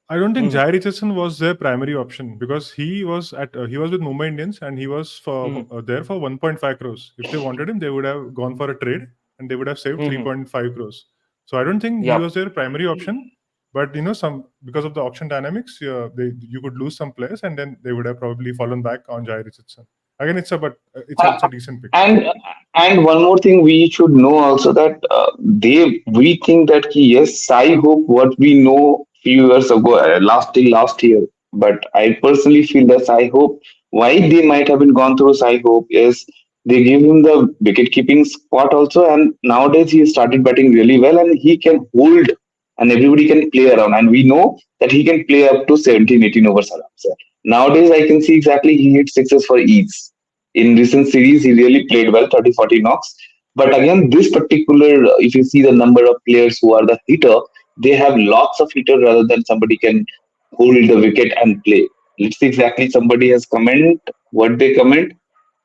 I don't think Mhm, Jai Richardson was their primary option because he was with Mumbai Indians and he was for mhm, there for 1.5 crores. If they wanted him, they would have gone for a trade and they would have saved mhm. 3.5 crores. So I don't think he Yep. was their primary option. But some because of the auction dynamics, you could lose some players and then they would have probably fallen back on Jai Richardson. Again, it's a decent pick. And one more thing we should know also that we think that yes, I hope what we know few years ago, last year, but I personally feel that I hope why they might have been gone through I hope is they give him the wicket keeping spot also, and nowadays he started batting really well and he can hold and everybody can play around, and we know that he can play up to 17, 18 overs around. So nowadays I can see exactly he hits sixes for ease in recent series, he really played well, 30, 40 knocks. But again, this particular, if you see the number of players who are the hitter, they have lots of hitter rather than somebody can hold the wicket and play. Let's see exactly somebody has comment, what they comment.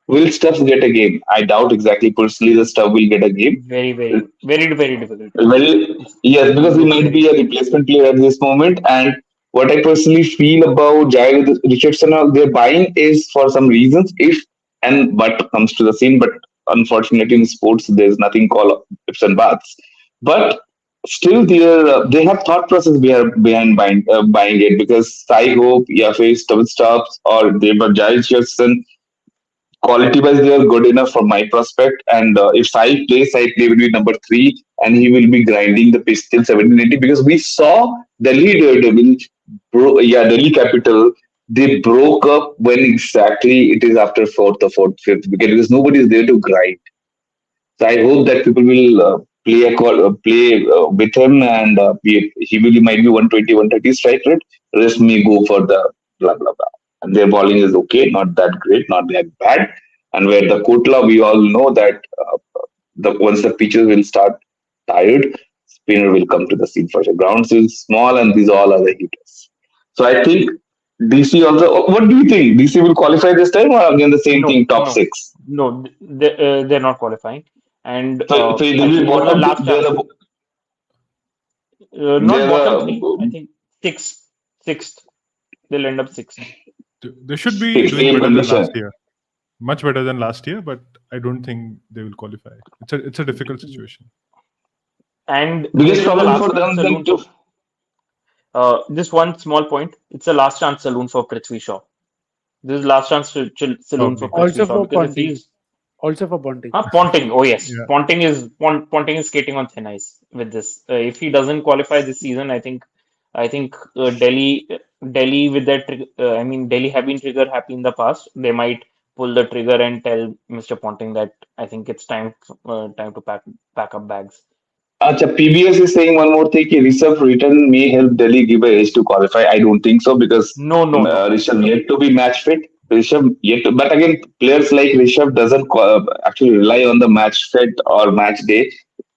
Will Stubbs get a game? I doubt exactly personally the Stubb will get a game. Very difficult. Well, It's yes, because he might very be a difficult. replacement player at this moment. And what I personally feel about Jai Richardson, their buying is for some reasons, if and but comes to the scene. But unfortunately, in sports, there's nothing called ifs and buts. But still, they have thought process behind buying it because I hope, yeah, face double stops or they but Jai Richardson quality wise they are good enough from my prospect. And if I play will be number three, and he will be grinding the pitch till 1780 because we saw Delhi Daredevil, Delhi Capital. They broke up when exactly it is after fifth wicket because nobody is there to grind. So I hope that people will play with him, and he will might be 120, 130 strike rate. Rest may go for the blah blah blah. And their bowling is okay, not that great, not that bad. And where the Kotla, we all know that the once the pitches will start tired, spinner will come to the scene for sure. Grounds is small, and these all are the hitters. So I think DC also. What do you think? DC will qualify this time, or again the same No, thing, top no, six? they're not qualifying, and So they I will be think this is the bottom. last chance. Not They're bottom a three. I think sixth. They'll end up sixth. They should be doing same better than last condition year. Much better than last year, but I don't think they will qualify. It's a difficult situation. And this biggest is the problem last for chance them saloon to for. This one small point. It's a last chance saloon for Prithvi Shaw. This is last chance saloon for Probably. Prithvi Also Shaw for because if Ponting. he's Also for Ponting. Ponting. Oh yes, Yeah. Ponting is skating on thin ice with this. If he doesn't qualify this season, I think Delhi with that I mean Delhi have been trigger happy in the past. They might pull the trigger and tell Mr. Ponting that I think it's time to pack up bags. Acha, PBS is saying one more thing. Ki Rishabh return may help Delhi give a edge to qualify. I don't think so because No. Rishabh yet to be match fit. Rishabh yet, but again, players like Rishabh doesn't actually rely on the match fit or match day.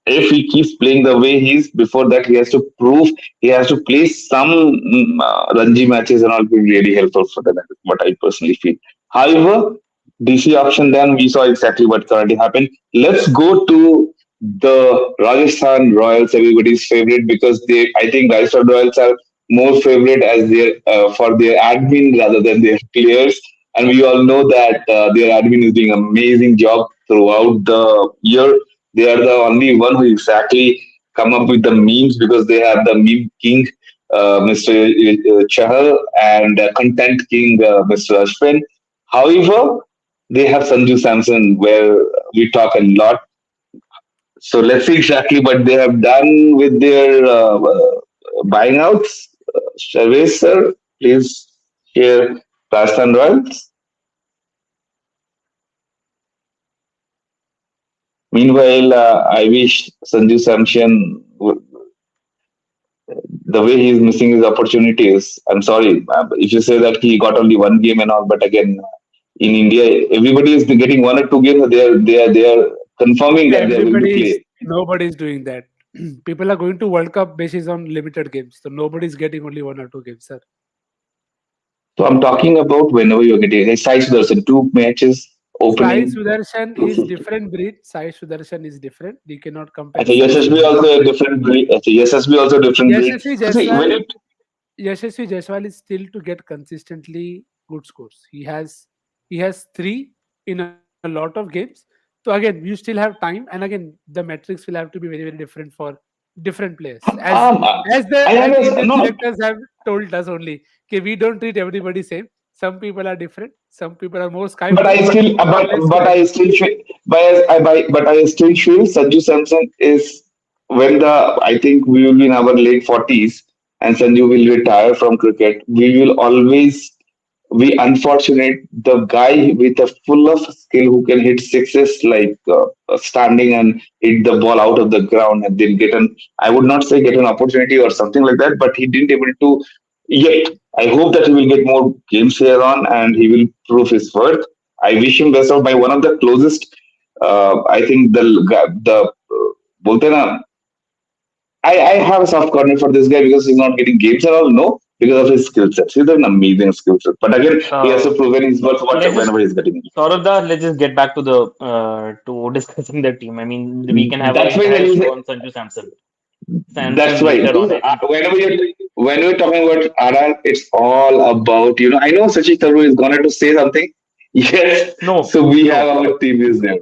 If he keeps playing the way he is, before that he has to prove he has to play some Ranji matches and all will be really helpful for them. That's what I personally feel. However, DC option then we saw exactly what currently happened. Let's go to the Rajasthan Royals, everybody's favorite because I think Rajasthan Royals are more favorite as their for their admin rather than their players. And we all know that their admin is doing amazing job throughout the year. They are the only one who exactly come up with the memes because they have the meme king Mr. Chahal, and content king Mr. Ashwin. However, they have Sanju Samson, where we talk a lot. So let's see exactly what they have done with their buying outs. Sarvesh, sir, please share Rajasthan Royals. Meanwhile, I wish Sanju Samson, the way he is missing his opportunities. I'm sorry if you say that he got only one game and all, but again, in India, everybody is getting one or two games. They are confirming that they are going to play. Nobody's doing that. People are going to World Cup basis on limited games, so nobody's getting only one or two games, sir. So I'm talking about whenever you're getting Sai Sudarshan, two matches Sai opening. Sudarshan is different breed. Sai Sudarshan is different. You cannot compare Okay, Sai SSB Sudarshan. also a different breed. Okay, SSB also a different breed. Yashasvi So see, when Jaiswal, it Yashasvi Jaiswal is still to get consistently good scores. He has three in a lot of games. So again, you still have time, and again, the metrics will have to be very very different for different players. As um, as the I as the understand. Indian No, no, selectors have told us only, okay, we don't treat everybody same. Some people are different. Some people are more sky but blue. I Some still, people are less but sky I blue. still feel, but I still feel Sanju Samson is when I think we will be in our late 40s and Sanju will retire from cricket. We will always be unfortunate. The guy with a full of skill who can hit sixes like standing and hit the ball out of the ground and then get an. I would not say get an opportunity or something like that, but he didn't able to yet. I hope that he will get more games here on and he will prove his worth. I wish him best of by one of the closest. I think बोलते हैं ना, I have a soft corner for this guy because he's not getting games and all. No, because of his skill set. He's an amazing skill set. But again, he has to Uh, prove his worth let's just whenever he's getting it. Saurabh, let's just get back to the to discussing the team. I mean, we can have an That's why the entire show reason. on Sanju That's Samson why. later on. I think. Whenever you when we're talking about RR, it's all about I know Sachin Tharoor is gonna to say something. Yes. No, So we have no. our team is there.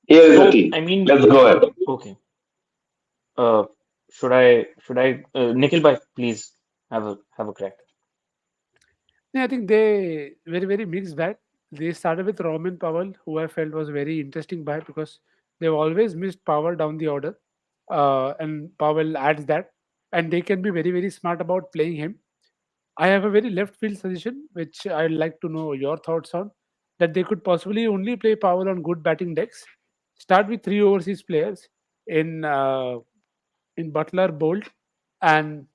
Here is the So team. I mean, Let's go ahead. okay. Uh, should I Nikhil bhai, please have a crack. Yeah, I think they very very mixed bag. They started with Roman Powell, who I felt was very interesting buy because they've always missed Powell down the order, and Powell adds that, and they can be very very smart about playing him. I have a very left field suggestion, which I'd like to know your thoughts on. That they could possibly only play Powell on good batting decks. Start with three overseas players in Butler, Bolt, and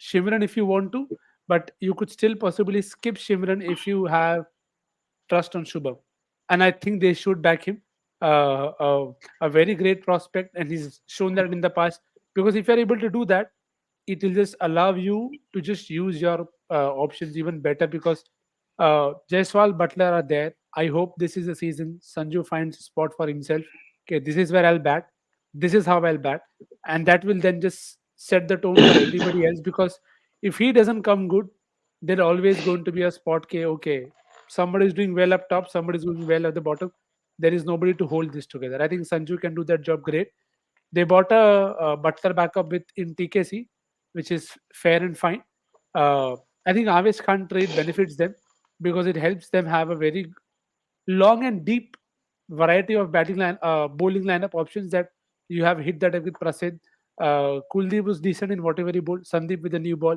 Shimran if you want to, but you could still possibly skip Shimran if you have trust on Shubham. And I think they should back him. A very great prospect, and he's shown that in the past. Because if you're able to do that, it will just allow you to just use your options even better because Jaiswal, Butler are there. I hope this is the season Sanju finds a spot for himself. Okay, this is where I'll bat. This is how I'll bat, and that will then just set the tone for everybody else. Because if he doesn't come good, there's always going to be a spot. Okay, somebody is doing well up top, somebody is doing well at the bottom. There is nobody to hold this together. I think Sanju can do that job great. They bought a Butler backup with in TKC, which is fair and fine. I think Aves Khan trade benefits them because it helps them have a very long and deep variety of bowling lineup options that you have hit that with Prasid. Kuldeep was decent in whatever he bowled. Sandeep with a new ball.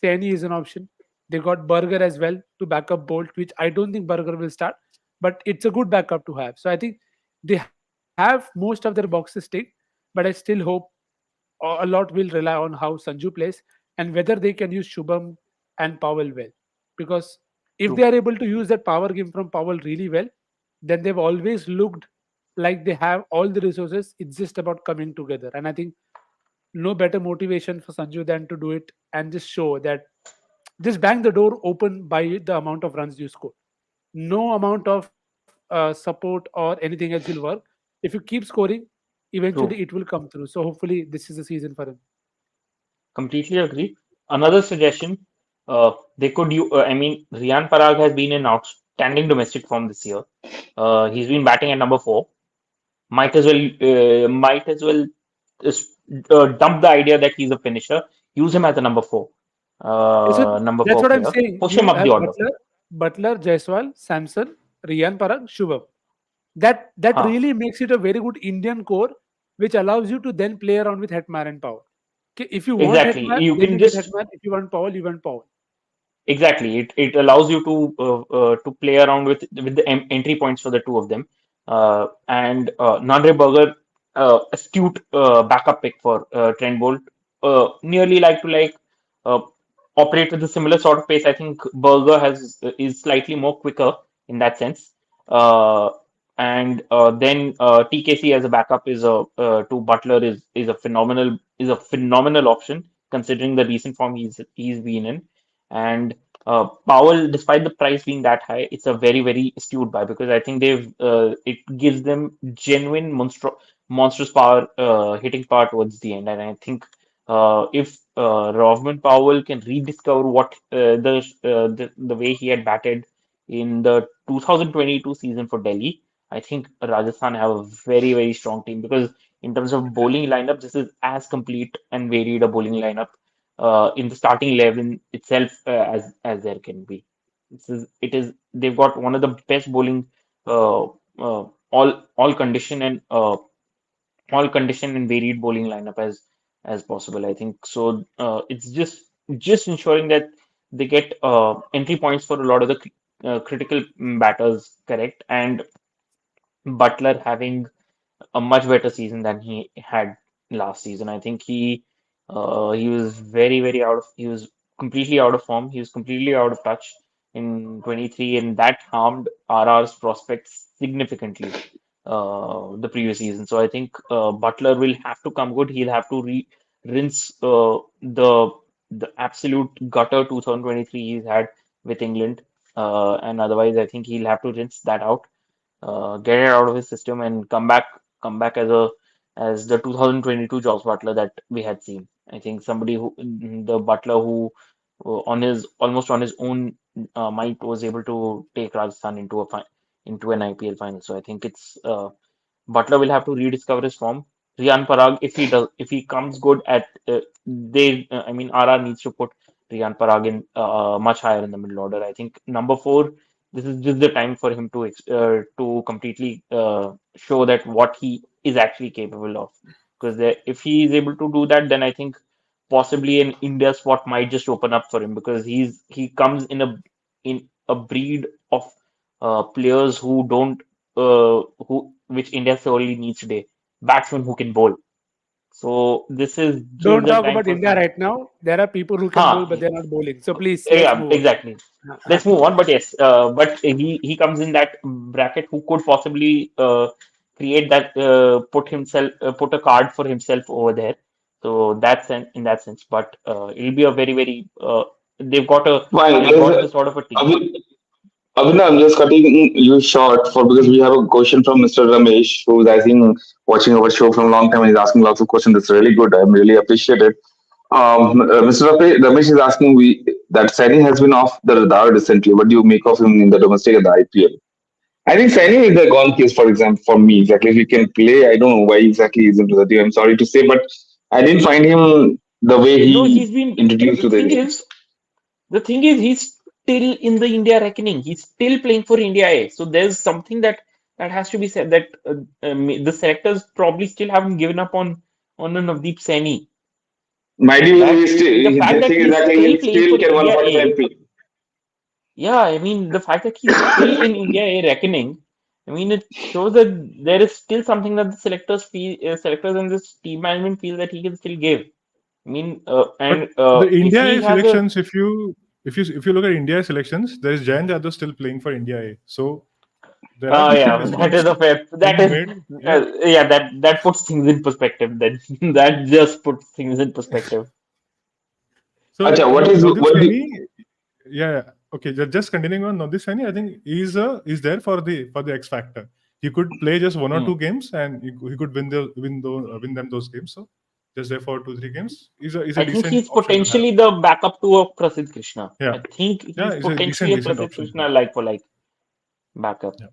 Saini is an option. They got Burger as well to back up Bolt, which I don't think Burger will start, but it's a good backup to have. So I think they have most of their boxes ticked, but I still hope a lot will rely on how Sanju plays and whether they can use Shubham and Powell well. Because if they True. are able to use that power game from Powell really well, then they've always looked like they have all the resources. It's just about coming together. And I think no better motivation for Sanju than to do it and just show that just bang the door open by the amount of runs you score. No amount of support or anything else will work. If you keep scoring, eventually it True. will come through. So hopefully this is the season for him. Completely agree. Another suggestion, they could you. I mean, Riyan Parag has been in outstanding domestic form this year. He's been batting at number 4. Might as well dump the idea that he's a finisher. Use him as a number four number That's four what I'm player. saying. Push him You up the have order. Butler, Jaiswal, Samson, Riyan Parag, Shubham. That Huh. really makes it a very good Indian core, which allows you to then play around with Hetman and Powell. Okay, if you want Exactly. Hetman, You then can you get just Hetman. If you want Powell, you want Powell. exactly. It allows you to play around with the entry points for the two of them. And Nandre Berger, astute backup pick for Trent Bolt. Nearly like to like uh, operate with a similar sort of pace. I think Berger is slightly more quicker in that sense. Uh, and then TKC as a backup is a to Butler is a phenomenal option considering the recent form he's been in. And Powell, despite the price being that high, it's a very, very astute buy because I think it gives them genuine monstrous power, hitting power towards the end. And I think if Rovman Powell can rediscover what the way he had batted in the 2022 season for Delhi, I think Rajasthan have a very, very strong team because in terms of bowling lineup, this is as complete and varied a bowling lineup in the starting 11 itself as there can be. It is they've got one of the best bowling uh, all condition and varied bowling lineup as possible. I think so. It's just ensuring that they get entry points for a lot of the critical batters correct, and Butler having a much better season than he had last season. I think he was very, very he was completely out of form. He was completely out of touch in 23, and that harmed RR's prospects significantly the previous season. So I think Butler will have to come good. He'll have to rinse the absolute gutter 2023 he's had with England, and otherwise I think he'll have to rinse that out, get it out of his system, and come back as the 2022 Joss Butler that we had seen. I think somebody the Butler who on his almost on his own might was able to take Rajasthan into an IPL final. So I think it's Butler will have to rediscover his form. Riyan Parag, if he comes good at I mean, RR needs to put Riyan Parag in much higher in the middle order. I think number four, this is just the time for him to completely show that what he is actually capable of. Because if he is able to do that, then I think possibly an India spot might just open up for him because he comes in a breed of players who don't who which India sorely needs today. Batsmen who can bowl. So this is just Don't the talk time about for India him. right now. There are people who can bowl, Huh. but they're not bowling. So please, let's Yeah, move on. exactly. Let's move on. But yes, but he comes in that bracket who could possibly create that put a card for himself over there. So that's in that sense. But it'll be a very very they've got a Fine. they've got the sort of a team. Abhinav, I'm just cutting you short for because we have a question from Mr. Ramesh, who's I think watching our show from a long time and he's asking lots of questions. That's really good. I'm really appreciate it. Mr. Ramesh is asking that Saini has been off the radar recently. What do you make of him in the domestic and the IPL? I think Saini is a gone case, for example, for me. Exactly, if he can play, I don't know why exactly he's into the team. I'm sorry to say, but I didn't find him the way No, he he's been introduced to the game. the thing is he's still in the India reckoning. He's still playing for India A. So there's something that has to be said that the selectors probably still haven't given up on a Navdeep Saini. Might be That the fact the that thing is he's that still he playing still for can India 145 A, play. yeah, I mean the fact that he's still in India A reckoning, I mean it shows that there is still something that the selectors and this team management feel that he can still give. I mean, But and the if India he A has a selections, if you look at India selections, there is Jayan Jadhav still playing for India A. So there are different yeah, that is decisions a fair. That being is, made. Yeah. yeah, that puts things in perspective. Then that just puts things in perspective. So Acha, Navdeep what do Saini, yeah, yeah. Okay, just continuing on Navdeep Saini, I think he's there for the X factor. He could play just one or Hmm. two games, and he could win them those games. So just there for 2 3 games. He's a I think decent he's option to have. potentially the backup to a Prasidh Krishna. Yeah, I think yeah, he's he's a potentially decent a decent Prasidh option to Krishna have. like for like backup. Yeah.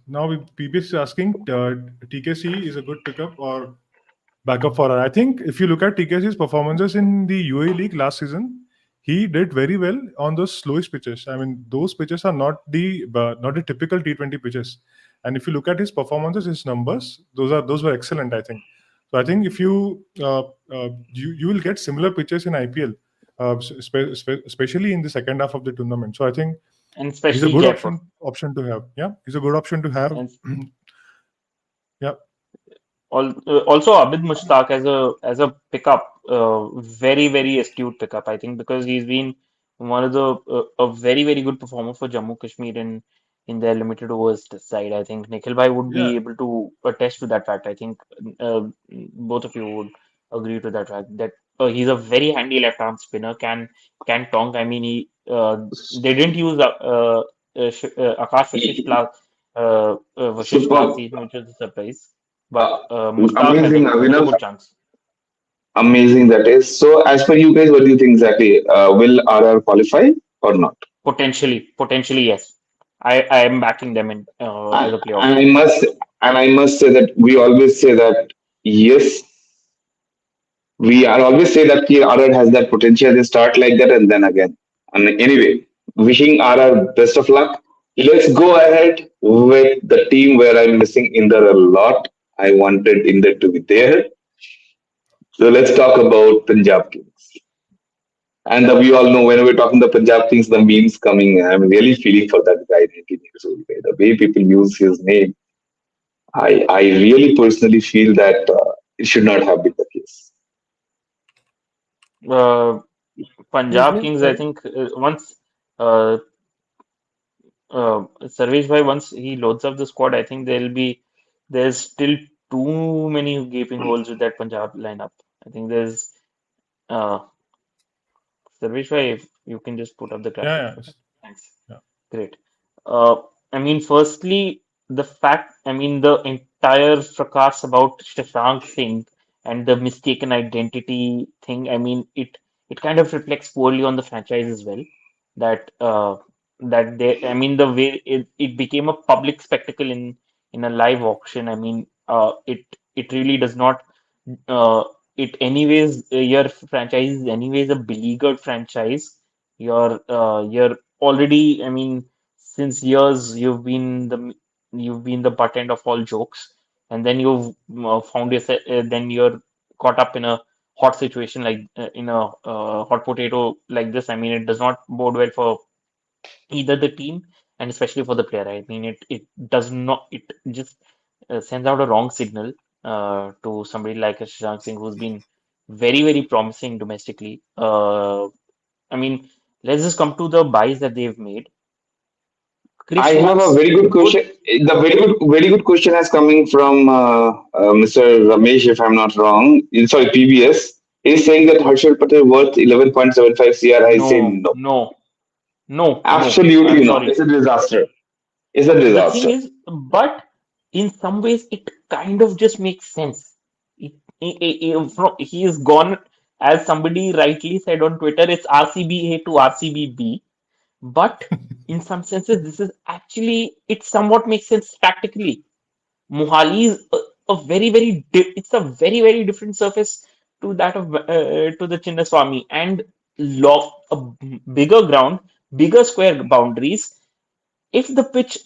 Now PBS is asking TKC is a good pickup or backup for her. I think if you look at TKC's performances in the UAE League last season, he did very well on those slowest pitches. I mean, those pitches are not the typical T20 pitches. And if you look at his performances, his numbers, those were excellent. I think. So I think if you will get similar pitches in IPL, especially in the second half of the tournament. So I think and he's a especially good Jaipur. option to have. Yeah, he's a good option to have. And Yeah. also Abid Mushtaq as a pickup, very astute pickup. I think because he's been one of the a very good performer for Jammu Kashmir in their limited overs side. I think Nikhil bhai would be Yeah. able to attest to that fact. I think uh, both of you would agree to that fact that he's a very handy left arm spinner. Can tonk. I mean they didn't use Akash Vashish last Super. season, which was a surprise. But Mushtaq Amazing, has a Abhinav. good chance. Amazing that is. So, as per you guys, what do you think exactly? Will RR qualify or not? Potentially, yes. I am backing them in And, as a playoff and I team. must and I must say that we always say that yes, we are always say that RR has that potential. They start like that and then again. And anyway, wishing RR best of luck. Let's go ahead with the team where I'm missing Inder a lot. I wanted Inder to be there. So let's talk about Punjab Kings. And we all know when we're talking the Punjab Kings, the memes coming. I'm really feeling for that guy, 19 years old guy. The way people use his name, I really personally feel that it should not have been the case. Uh, Whose Punjab name? Kings, I Sorry. think once uh, Sarvesh bhai, once he loads up the squad, I think there's still too many gaping holes with that Punjab lineup. I think there's uh, Sarvesh bhai, if you can just put up the Yeah. graphic Yeah. for that. Thanks. Yeah. Great. I mean, firstly, the entire fracas about Shashank Singh and the mistaken identity thing, it kind of reflects poorly on the franchise as well. That the way it became a public spectacle in a live auction. It really does not. Uh, it anyways, your franchise is anyways a beleaguered franchise. You're already, since years you've been the butt end of all jokes, and then you've found yourself, then you're caught up in a hot situation like in a hot potato like this. I mean, it does not bode well for either the team and especially for the player. I mean, it does not. It just sends out a wrong signal to somebody like a Shashank Singh who's been very promising domestically. I mean, let's just come to the buys that they've made. I Chris have a Woods, very good good. question. The very good question is coming from Mr. Ramesh, if I'm not wrong. Sorry, PBS. He's saying that Harshal Patel worth 11.75 CR. I say No, no. no, no. I'm Absolutely not. sorry. It's a disaster. It's a The thing disaster. is, but in some ways, it kind of just makes sense. He is gone, as somebody rightly said on Twitter, it's RCB A to RCB B. But in some senses, this is actually, it somewhat makes sense tactically. Mohali is a it's a very different surface to that of to the Chinnaswamy and a bigger ground, bigger square boundaries. If the pitch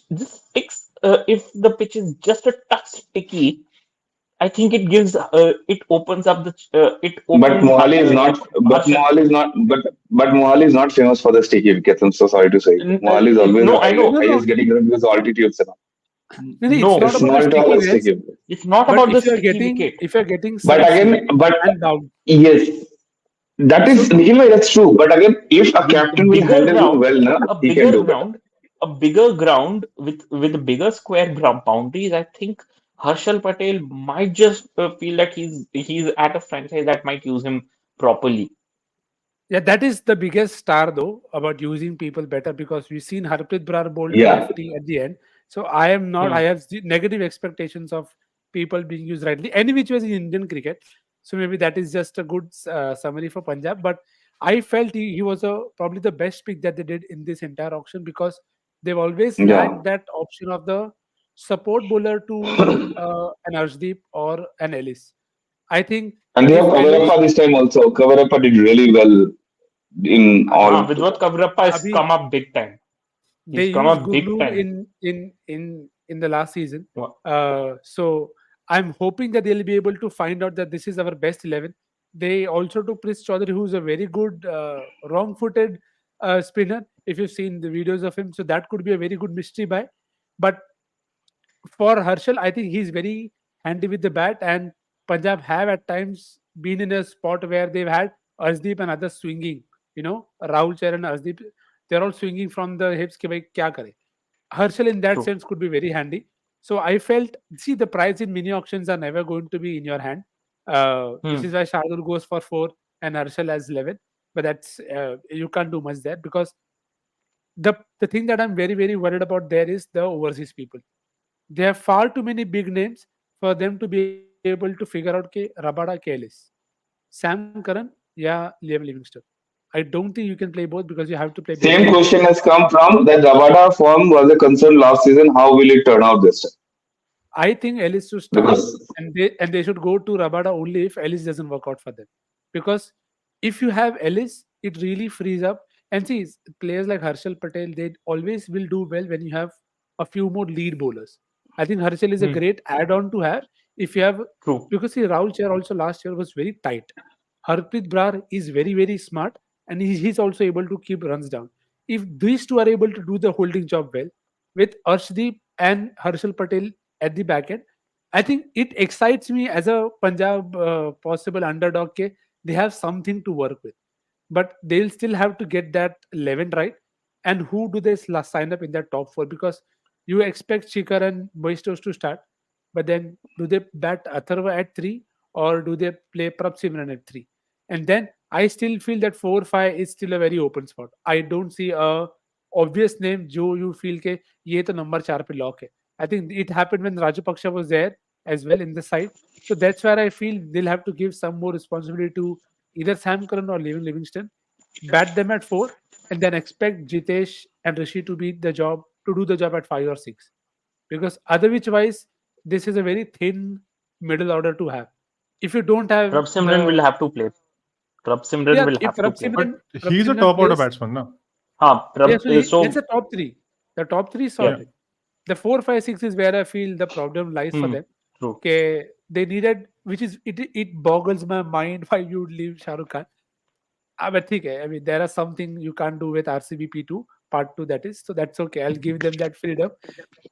is just a touch sticky, I think it opens up it But opens Mohali is not. But Harsha. Mohali is not. But Mohali is not famous for the sticky wickets. I'm so sorry to say. Mohali is always the No, I know. No, highest no, getting run because of altitudes and all. no, no, it's not It's No, about the not at all sticky a waves, sticky wicket. it's not but about the sticky wicket. if you're getting But some again, slip but and down, yes, that so is Nikhil bhai, that's true. But again, if a With captain will bigger handle ground, well, na, a he can bigger do better. ground, a bigger ground with bigger square boundaries, I think Harshal Patel might just feel that he's at a franchise that might use him properly. yeah, that is the biggest star though about using people better because we've seen Harpreet Brar bowl to Yeah, lefty at the end. So I am not. Hmm. I have negative expectations of people being used rightly. Any which was in Indian cricket. So maybe that is just a good summary for Punjab. But I felt he was probably the best pick that they did in this entire auction because they've always yeah. lacked that option of the support bowler to an Arshdeep or an Ellis. I think And they have if Ellis, Kavarappa this time also. Kavarappa did really well in all. Vidwat Kavrappa has Abhi, come up big time. they He's come used up big Guglu time. in the last season. Wha- So I'm hoping that they'll be able to find out that this is our best 11. They also took Prince Chaudhary, who's a very good wrong-footed spinner. If you've seen the videos of him, so that could be a very good mystery buy. But for Harshal, I think he's very handy with the bat, and Punjab have at times been in a spot where they've had Arshdeep and others swinging. Rahul Chahar and Arshdeep, they're all swinging from the hips. Ki bhai kya kare? Harshal in that True. sense could be very handy. So I felt, see, the price in mini auctions are never going to be in your hand. This Hmm. is why Shardul goes for 4 and Harshal has 11. But that's you can't do much there, because the thing that I'm very very worried about there is the overseas people. They have far too many big names for them to be able to figure out ke Rabada ke Ellis, Sam Curran, yeah, Liam Livingstone. I don't think you can play both because you have to play both of Same them. question has come from that Rabada form was a concern last season. How will it turn out this time? I think Ellis should start, Because and they should go to Rabada only if Ellis doesn't work out for them. Because if you have Ellis, it really frees up. And see, players like Harshal Patel, they always will do well when you have a few more lead bowlers. I think Harshal is a Hmm. great add-on to have if you have, True. because see, Rahul Chair also last year was very tight. Harpreet Brar is very very smart, and he's also able to keep runs down. If these two are able to do the holding job well with Arshdeep and Harshal Patel at the back end, I think it excites me as a Punjab possible underdog. They have something to work with, but they'll still have to get that 11 right. And who do they sign up in that top four? Because you expect Shikhar and Boistos to start, but then do they bat Atharva at 3, or do they play Prab Simran at 3? And then I still feel that 4-5 is still a very open spot. I don't see a obvious name जो you feel के ये तो number 4 पे lock है. I think it happened when Rajapaksha was there as well in the side. So that's where I feel they'll have to give some more responsibility to either Sam Curran or Livingston, bat them at 4, and then expect Jitesh and Rishi to do the job at 5 or 6. Because otherwise, this is a very thin middle order to have. If you don't have Prab Simran will the have to play. Prab Simran yeah, will if have to play. But Prab he's a Simran top order plays, batsman now. yeah, so that's So a top three. The top three is yeah. sorted. The 4, 5, 6 is where I feel the problem lies for Hmm. them. True. Okay, they needed, which is it boggles my mind why you would leave Shah Rukh Khan. But okay, I mean there are something you can't do with RCB P2 part 2, that is, so that's okay. I'll give them that freedom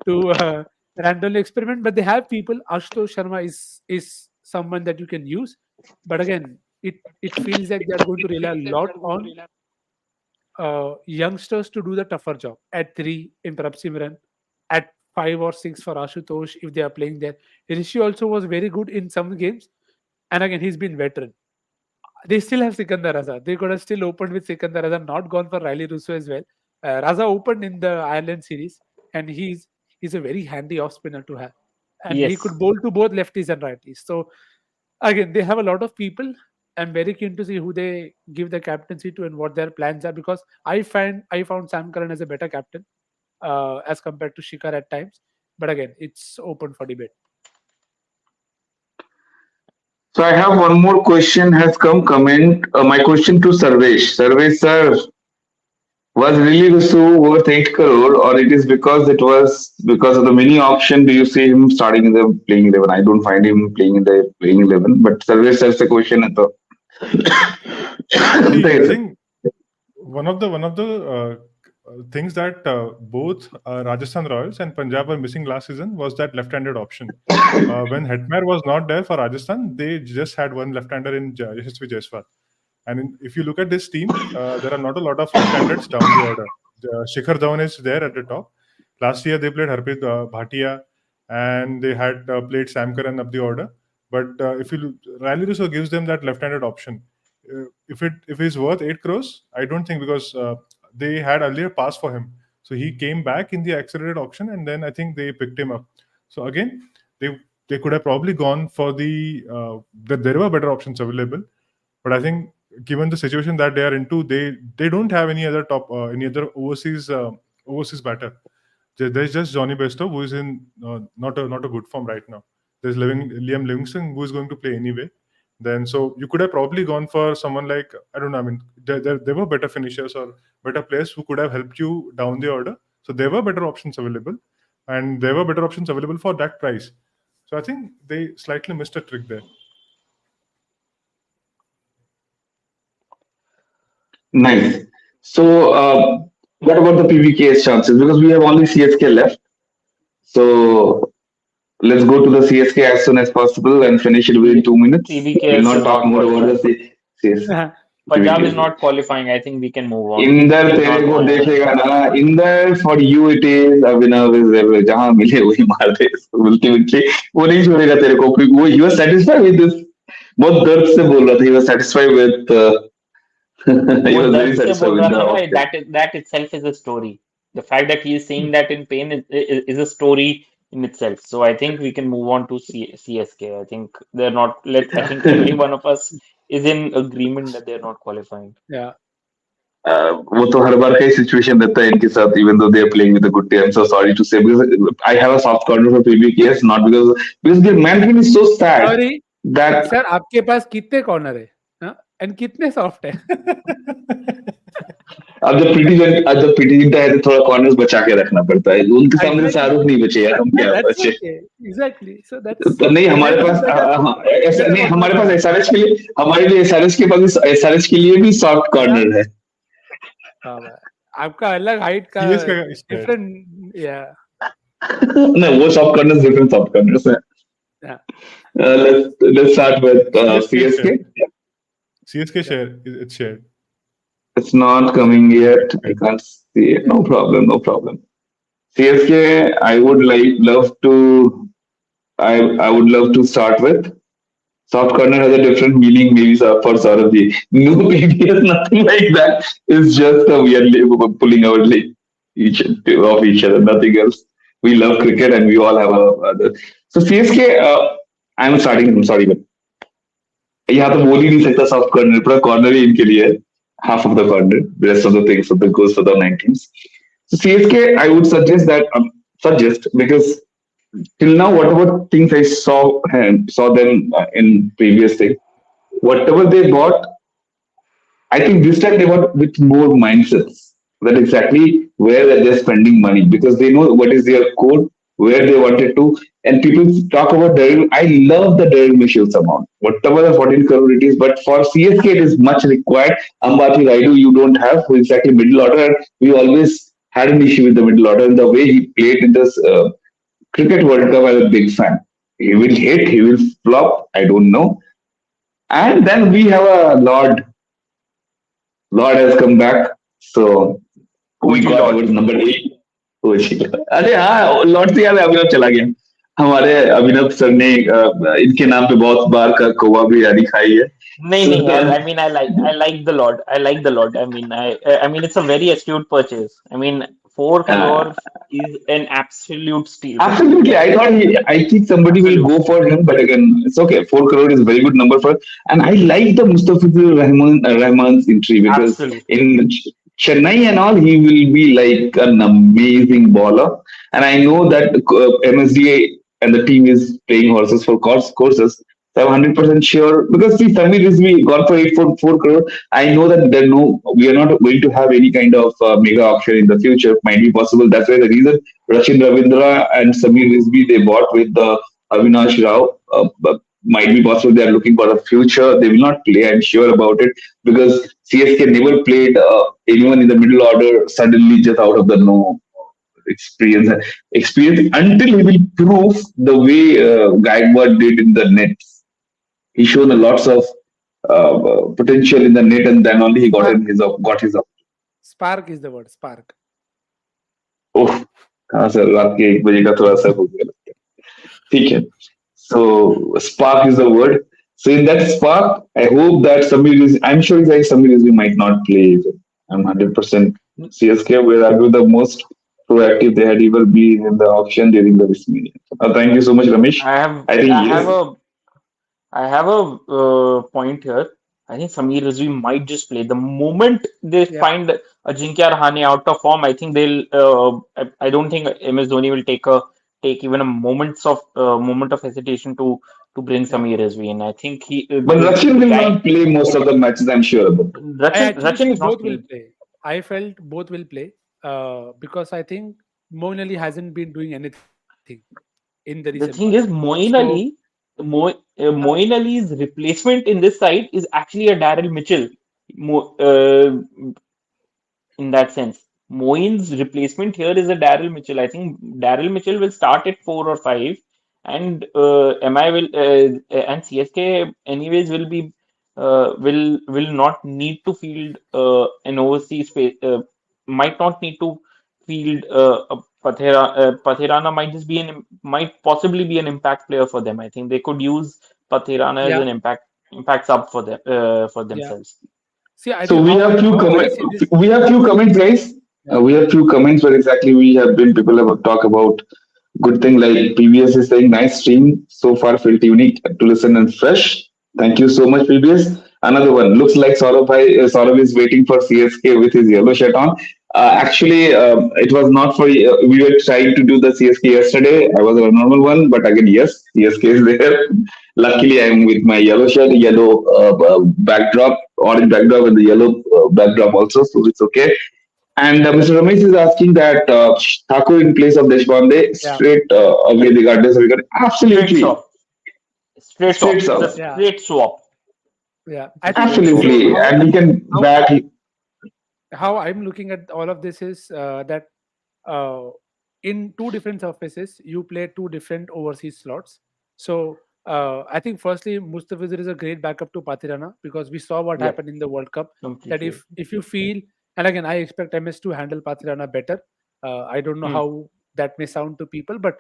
to randomly experiment. But they have people. Ashutosh Sharma is someone that you can use, but again, it feels like they are going to rely a lot on youngsters to do the tougher job at 3 in Prab Simran, at 5 or 6 for Ashutosh if they are playing there. Rishi also was very good in some games, and again he's been veteran. They still have Sikandar Raza. They could have still opened with Sikandar Raza, not gone for Riley Russo as well. Raza opened in the Ireland series, and he's a very handy off spinner to have, and he Yes. could bowl to both lefties and righties. So again, they have a lot of people. I'm very keen to see who they give the captaincy to and what their plans are, because I found Sam Curran as a better captain as compared to Shikhar at times. But again, it's open for debate. so I have one more question has come comment. My question to Sarvesh. Sarvesh sir, was really Rusu worth 8 crore, or it is because it was because of the mini auction? Do you see him starting in the playing 11? I don't find him playing in the playing 11, but Sarvesh sir the question at the See, I think one of the things that both Rajasthan Royals and Punjab were missing last season was that left-handed option. When Hetmer was not there for Rajasthan, they just had one left-hander in Yashasvi Jaiswal. And if you look at this team, there are not a lot of left-handers down the order. Shikhar Dhawan is there at the top. Last year they played Harpreet Bhatia, and they had played Sam Curran up the order. But if you Riley Russo gives them that left-handed option, if he's worth 8 crores, I don't think, because they had earlier passed for him, so he came back in the accelerated auction, and then I think they picked him up. So again, they could have probably gone for that there were better options available, but I think given the situation that they are into, they don't have any other overseas batter. There's just Johnny Bairstow, who is in not a good form right now. There's Liam Livingston, who is going to play anyway. Then so you could have probably gone for someone like, I don't know. I mean, there were better finishers or better players who could have helped you down the order. So there were better options available, and there were better options available for that price. So I think they slightly missed a trick there. Nice. So, what about the PBK's chances? Because we have only CSK left. So, let's go to the CSK as soon as possible and finish it within 2 minutes. CBK We'll not is talk not more about qualifying. the CS. Punjab is not qualifying. I think we can move on. Inder He's तेरे not को qualifying. देखेगा ना Inder for you it is Abhinav is average जहां मिले वही मार they ultimately वो नहीं छोड़ेगा तेरे को वो he was satisfied with this बहुत दर्द से बोल रहा था he was satisfied with he वो was very दर्द से satisfied बोल with रहा the था ना, outcome. that itself is a story. The fact that he is saying that in pain is a story in itself. So I think we can move on to CSK. I think they're not. I think every one of us is in agreement that they're not qualifying. Yeah. वो तो हर बार का ही situation रहता है इनके साथ even though they are playing with a good team so sorry to say because I have a soft corner for PBKS not because their management is so sad Sorry, that sir आपके पास कितने corner है and कितने soft है? अब जब प्रीति जिंटा है तो थोड़ा कॉर्नर्स बचा के रखना पड़ता है उनके सामने शाहरुख नहीं बचे यार हम क्या बचे एग्जैक्टली सो दैट्स तो नहीं हमारे पास ऐसा नहीं हमारे पास एसआरएच के लिए हमारे लिए एसआरएच के पास एसआरएच के लिए भी सॉफ्ट कॉर्नर है आपका अलग हाइट का डिफरेंट या नहीं वो soft corners different soft corners है let's start with CSK. CSK share, it's shared. It's not coming yet. I can't see it. No problem. No problem. CSK. I would love to. I would love to start with. Soft corner has a different meaning, maybe for Sourabh. No, maybe it's nothing like that. It's just we are pulling our leg off each other. Nothing else. We love cricket and we all have a. So CSK. I'm starting. I'm sorry, but यहाँ तो बोल ही नहीं सकता soft corner पूरा corner ही इनके लिए है half of the corner the rest of the things of the goes for the 19s so CSK I would suggest because till now whatever things I saw them in previous thing whatever they bought I think this time they bought with more mindsets that exactly where they're spending money because they know what is their code where they wanted to and people talk about Daryl. I love the Daryl Mitchell's amount whatever the 14 crore it is but for CSK it is much required. Ambati Raidu you don't have who is exactly middle order and we always had an issue with the middle order and the way he played in this cricket World Cup I'm a big fan. He will hit, he will flop, I don't know. And then we have a Lord has come back so we got our number 8 अरे हाँ Lord से याद है अभिनव चला गया हमारे अभिनव sir ने इनके नाम पे बहुत बार का कौवा बिरयानी खाई है नहीं I mean I like the Lord I mean it's a very astute purchase I mean 4 crore is an absolute steal. Absolutely I think somebody will go for him but again it's okay 4 crore is a very good number for and I like the Mustafizur Rahman's entry because in Chennai and all, he will be like an amazing bowler. And I know that MSDA and the team is playing horses for courses. So I'm 100% sure because see, Samir Rizvi gone for 4 crore. I know that we are not going to have any kind of mega auction in the future. Might be possible. That's why the reason Rachin Ravindra and Samir Rizvi they bought with the Avinash Rao. Might be possible they are looking for a future. They will not play. I'm sure about it because CSK never played anyone in the middle order suddenly just out of the no experience until he will prove the way Gaikwad did in the nets. He shown a lots of potential in the net and then only he got his up. Spark is the word. Spark. Oh, sir, रात के 1 बजे का थोड़ा सा हो गया लगता है. ठीक है. So spark is the word. So in that spark, I hope that I'm sure Samir Rizvi might not play. I'm 100% CSK will argue the most proactive they had ever been in the auction during the WrestleMania. Thank you so much, Ramesh. I have a point here. I think Samir Rizvi might just play. The moment they find Ajinkya Rahane out of form, I think they'll. I don't think MS Dhoni will take even a moment of hesitation to to bring Yeah. Samir Rizvi in. I think But Rachin the will guy not play most of the matches, I'm sure about. I actually Rachin feel is not both will playing. play. I felt both will play because I think Moeen Ali hasn't been doing anything in the recent past. The thing is, So uh, Moeen Ali's replacement in this side is actually a Daryl Mitchell. In that sense. Moeen's replacement here is a Daryl Mitchell. I think Daryl Mitchell will start at 4 or 5, and MI will and CSK anyways will not need to field an overseas space. Might not need to field Patherana might possibly be an impact player for them. I think they could use Patherana as yeah, an impact sub for yeah. themselves. See, I So think we have few how I comment, see this. we have few comments, guys. Yeah, We have few comments where exactly we have been people have talk about good thing like PBS is saying nice stream so far felt unique to listen and fresh. Thank you so much PBS. Another one looks like Saurabh is waiting for CSK with his yellow shirt on. Actually, it was not for. We were trying to do the CSK yesterday. I was a normal one, but again, yes, CSK is there. Luckily, I'm with my yellow shirt, yellow backdrop, orange backdrop, and the yellow backdrop also, so it's okay. And Mr. Ramesh is asking that Thakur in place of Deshpande yeah, straight away regardless of regard. Straight Absolutely, swap. Straight straight swap. It's a up, yeah, straight swap. yeah. I think Straight swap. so. absolutely, and we can How back. how I'm looking at all of this is that uh, in two different surfaces, you play two different overseas slots. So I think firstly, Mustafizur is a great backup to Patirana because we saw what Yep. happened in the World Cup. That Completely. if you feel, and again, I expect MS to handle Patirana better. I don't know Hmm. how that may sound to people, but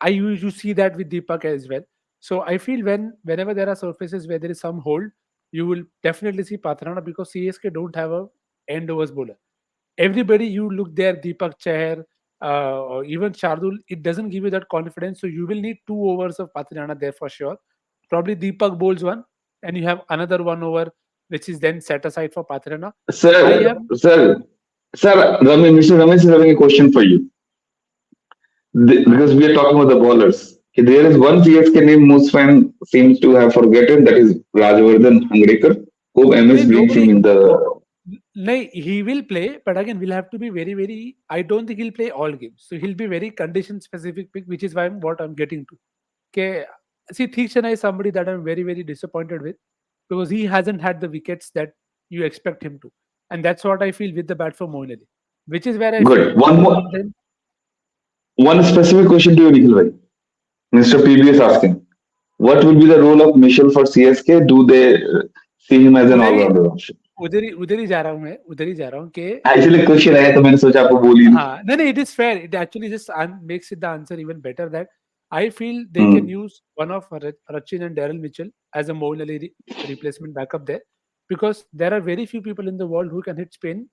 I usually see that with Deepak as well. So I feel whenever there are surfaces where there is some hold, you will definitely see Patrana because CSK don't have a end overs bowler. Everybody you look there, Deepak Chahar, or even Shardul, it doesn't give you that confidence. So you will need 2 overs of Patrana there for sure. Probably Deepak bowls one, and you have another 1 over, which is then set aside for Patrana. I Sir, have sir, sir, Mr. Ramesh is having a question for you. Because we are talking about the bowlers. There is one CSK name most fan seems to have forgotten, that is Rajavardhan Hangrekar. Hope MS brings him nobody. in the. No, he will play, but again, we'll have to be very, very. I don't think he'll play all games, so he'll be very condition specific pick, which is why what I'm getting to. Okay, see, Theekshana is somebody that I'm very, very disappointed with because he hasn't had the wickets that you expect him to, and that's what I feel with the bat for Moeen Ali, which is where I feel Good. One more, sometimes. one specific question to you, Nikhil bhai. Mr. PB is asking, what will be the role of Mitchell for CSK? Do they see him as an उधर ही all-rounder option? उधर ही जा रहा हूँ मैं उधर ही जा रहा हूँ कि Actually, क्वेश्चन है तो मैंने सोचा आपको बोल ही दूं. हाँ, no, it is fair. It actually just makes it the answer even better that I feel they can Hmm. use one of Rachin and Daryl Mitchell as a Moeen Ali replacement backup there because there are very few people in the world who can hit spin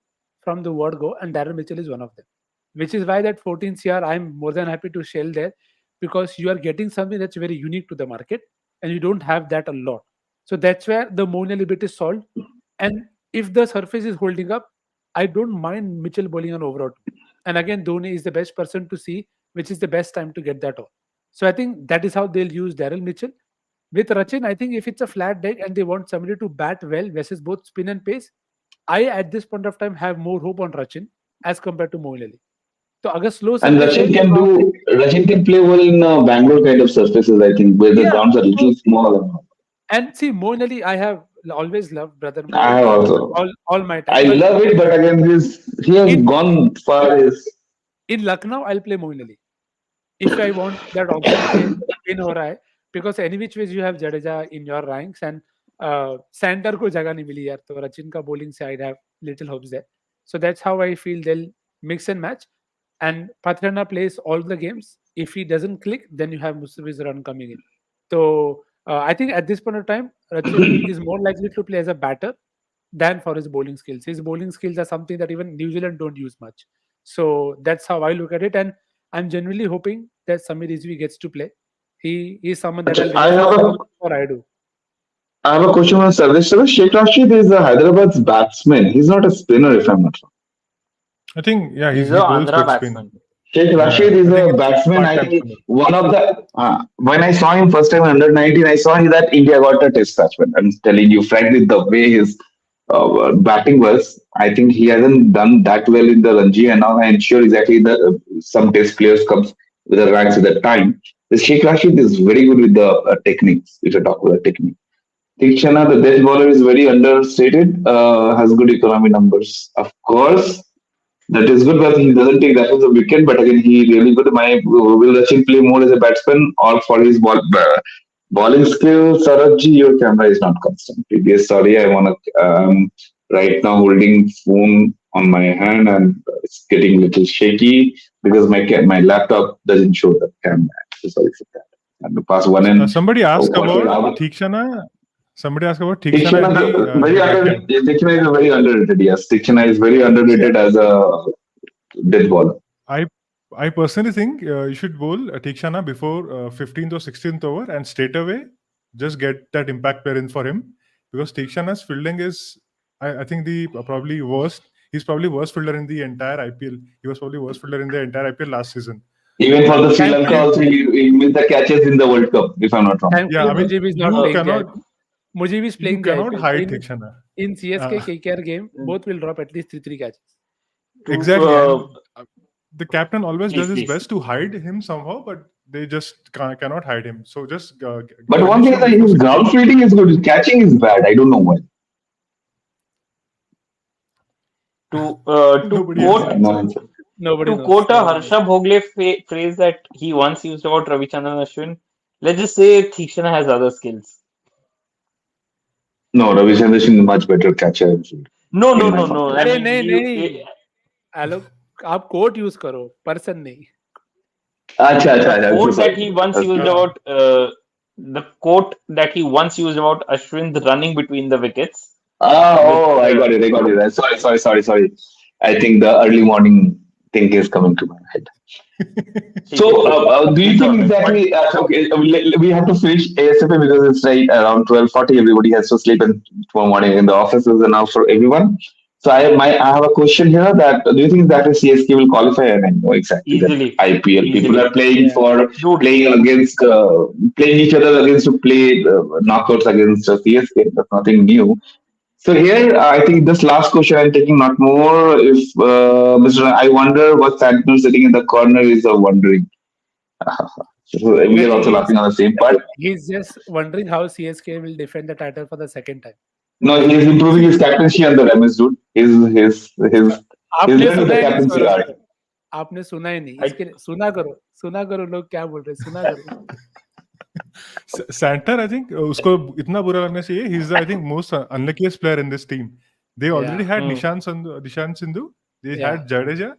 from the word go, and Daryl Mitchell is one of them. Which is why that 14 CR I'm more than happy to shell there because you are getting something that's very unique to the market and you don't have that a lot. So that's where the Moeen Ali bit is solved. And if the surface is holding up, I don't mind Mitchell bowling an over or two. And again, Dhoni is the best person to see which is the best time to get that off. So I think that is how they'll use Daryl Mitchell. With Rachin, I think if it's a flat deck and they want somebody to bat well versus both spin and pace, I at this point of time have more hope on Rachin as compared to Moeen Ali. So अगर slow And surface है तो Rachin can play well in Bangalore kind of surfaces, I think, where the yeah. grounds are a little small. And see, Moeen Ali, I have always loved brother Moeen I have Ali also. all my I time. But love it, but again, he has in gone far. in Lucknow, I'll play Moeen Ali. If I want that option के in हो रहा है because any which ways you have Jadeja in your ranks and Sander को जगह नहीं मिली यार तो Rachin का bowling से I'd have little hopes there. So that's how I feel they'll mix and match. And Pathrana plays all the games. If he doesn't click, then you have Mustafi's run coming in. So I think at this point of time, Rachin is more likely to play as a batter than for his bowling skills. His bowling skills are something that even New Zealand don't use much. So that's how I look at it. And I'm genuinely hoping that Samir Rizvi gets to play. He is someone that I'll I really have a support or I do. I have a question on Sarvesh. Sarvesh, Sheikh Rashid is Hyderabad's batsman. He's not a spinner, if I'm not wrong. I think, yeah, He's he a bowls Andhra good spin. batsman. Sheikh Rashid is I think a it's batsman. I part-time think spinner. one of the when I saw him first time in under 19, I saw that India got a test batsman. I'm telling you, frankly, the way his batting was, I think he hasn't done that well in the Ranji, and now I'm sure exactly the some test players comes with the ranks at that time. The Sheikh Rashid is very good with the techniques. If you talk about the technique, Tikshana, the death bowler, is very understated. Has good economy numbers, of course. That is good, but he doesn't take that much of wicket. But again, he really good. My will Rachin play more as a batsman or for his bowling skill? Sarabji, your camera is not constant. Yes, sorry, I wanna right now holding phone on my hand and it's getting a little shaky because my laptop doesn't show the camera. So sorry for that. And the past one and Somebody asked quarter about hour. Thikshana. Somebody asked about Thikshana Tikshana in the very captain. Tikshana is very underrated. Yes, Tikshana is very underrated as a death bowler. I I personally think you should bowl Thikshana before 15th or 16th over and straight away just get that impact player in for him because Thikshana's fielding is I think the probably worst. He's probably worst fielder in the entire IPL. He was probably worst fielder in the entire IPL last season. Even for the And Sri Thank Lanka, you. also he missed the catches in the World Cup, if I'm not wrong. yeah, Thankfully, I mean Mujib is not you playing the cannot IPL. Mujib is you playing the cannot IPL. hide Thikshana. In CSK Uh, KKR game, both will drop at least 3 catches. exactly, and the captain always Please, does his please. best to hide him somehow, but they just cannot hide him. So just But one punish thing is him that before his 16. ground fielding is good. His catching is bad. I don't know why. To Nobody has Yeah, an no answer. answer. Nobody to knows. quote a Nobody Harsha knows. Bhogle phrase that he once used about Ravichandran Ashwin, let's just say Thikshana has other skills. No, Ravi Chandran is much better catcher, No, in no, my no, no. I opinion. अरे mean, नहीं नहीं hello आप coat use करो person नहीं Acha, acha, the acha. I'm so quote that sorry. he once used Okay. about the quote that he once used about Ashwin running between the wickets with Oh, I got it. I got it. Sorry. I think the early morning thing is coming to my head. So, do you it's all think right. But exactly? Okay, we have to finish ASAP because it's right around 12:40. Everybody has to sleep, and tomorrow morning in the offices and now for everyone. So, I have a question here. That do you think that CSK will qualify? And I know exactly that easily, IPL people are easily, playing yeah for dude. playing each other against to play knockouts against CSK. That's nothing new. So here, I think this last question I'm taking, not more. If Mr. I wonder what Santner sitting in the corner is wondering. So we are nothing also laughing on the same part. he's just wondering how CSK will defend the title for the second time No, he is improving his captaincy under MS, dude. He's आपने learned with सुना the ही नहीं captaincy Saurabh art. Sir आपने सुना ही नहीं I, इसके लिए सुना करो लोग क्या बोल रहे हैं सुना करो Santer, I think उसको इतना बुरा लगना चाहिए. He's the, I think most unluckiest player in this team. They already yeah had hmm. Nishan Sindhu. They yeah had Jadeja.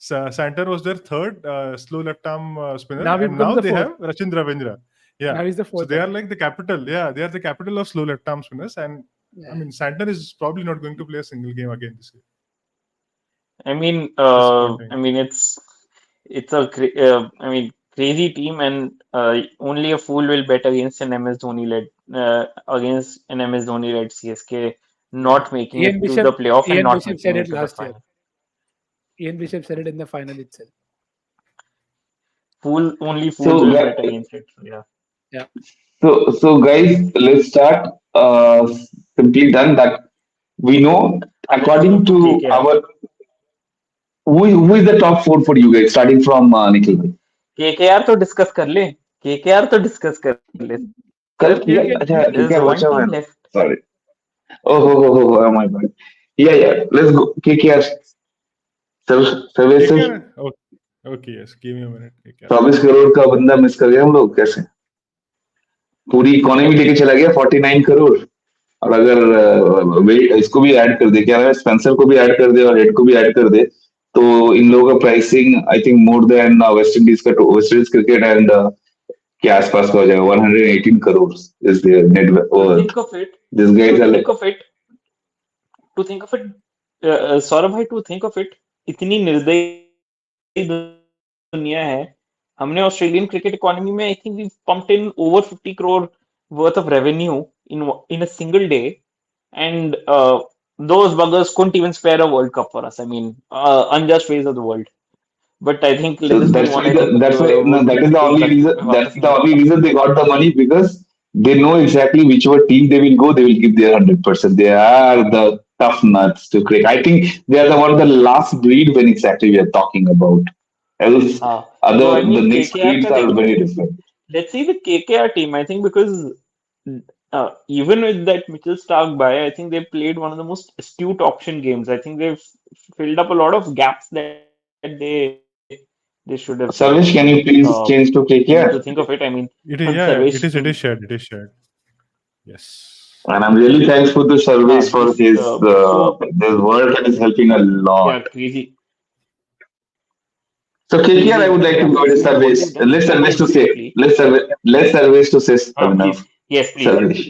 Santer was their third slow left arm spinner, now he and becomes now the they fourth have Rachin Ravindra. Yeah, now he's the so fourth they are again like the capital. Yeah, they are the capital of slow left arm spinners, and I yeah mean Santer is probably not going to play a single game again this year. I Disappointing. mean, it's a I mean crazy team, and only a fool will bet against an MS Dhoni led against an MS Dhoni led CSK yeah not making it to the playoff and Ian not Bishop making said it it to the last year final. Ian Bishop said it in the final itself Only fools So, will bet against it. So, yeah. yeah so guys, let's start. Simply done that. We know Let's move according to to KKR. our who is the top four for you guys, starting from Nikhil. KKR तो discuss कर ले KKR तो discuss कर ले Correct? you Yeah. can अच्छा, there's KKR one बचा हुआ team है. left Sorry. Oh, my bad. Yeah. Let's go. KKR. Sarvesh, KKR. Okay, yes. Give me a minute. KKR. 24 crore का बंदा मिस कर गया हम लोग कैसे पूरी इकोनॉमी लेके चला गया 49 करोड़ और अगर इसको भी ऐड कर दे क्या है स्पेंसर को भी ऐड कर दे और हेड को भी ऐड कर दे तो इन लोगों का pricing I think more than West Indies cricket and के आसपास का हो जाएगा 118 crore is their net to worth think of it this guys to are think of it to think of it Saurabh भाई to think of it इतनी निर्दयी दुनिया है हमने ऑस्ट्रेलियन क्रिकेट इकोनॉमी में I think we pumped in over 50 crore worth of revenue in a single day and those buggers couldn't even spare a World Cup for us. I mean, unjust ways of the world. But I think let So us move that's on. why I think no, we'll that is the take only that reason after that's the seeing the only match. reason they got the money, because they know exactly whichever team they will go, they will give their 100%. They are the tough nuts to crack. I think they are the one of the last breed when exactly we are talking about. Else So I the mean next KKR breeds ka are dekho. very different. Let's see the KKR team. I think because even with that Mitchell Stark buy, I think they played one of the most astute auction games. I think they've filled up a lot of gaps that they should have filled. Sarvesh, can you Come please to think change of to it, I mean, KKR? even It is, Sarvesh yeah, team. it is shared. It is shared. Yes. And I'm really thankful to Sarvesh This for so his work and is helping a yeah, lot. So KKR, I crazy. would like Yeah, to go to to see what Sarvesh. they've done statistically. Let's Sarvesh to say Please, Abhinav. yes, please. Sarvesh.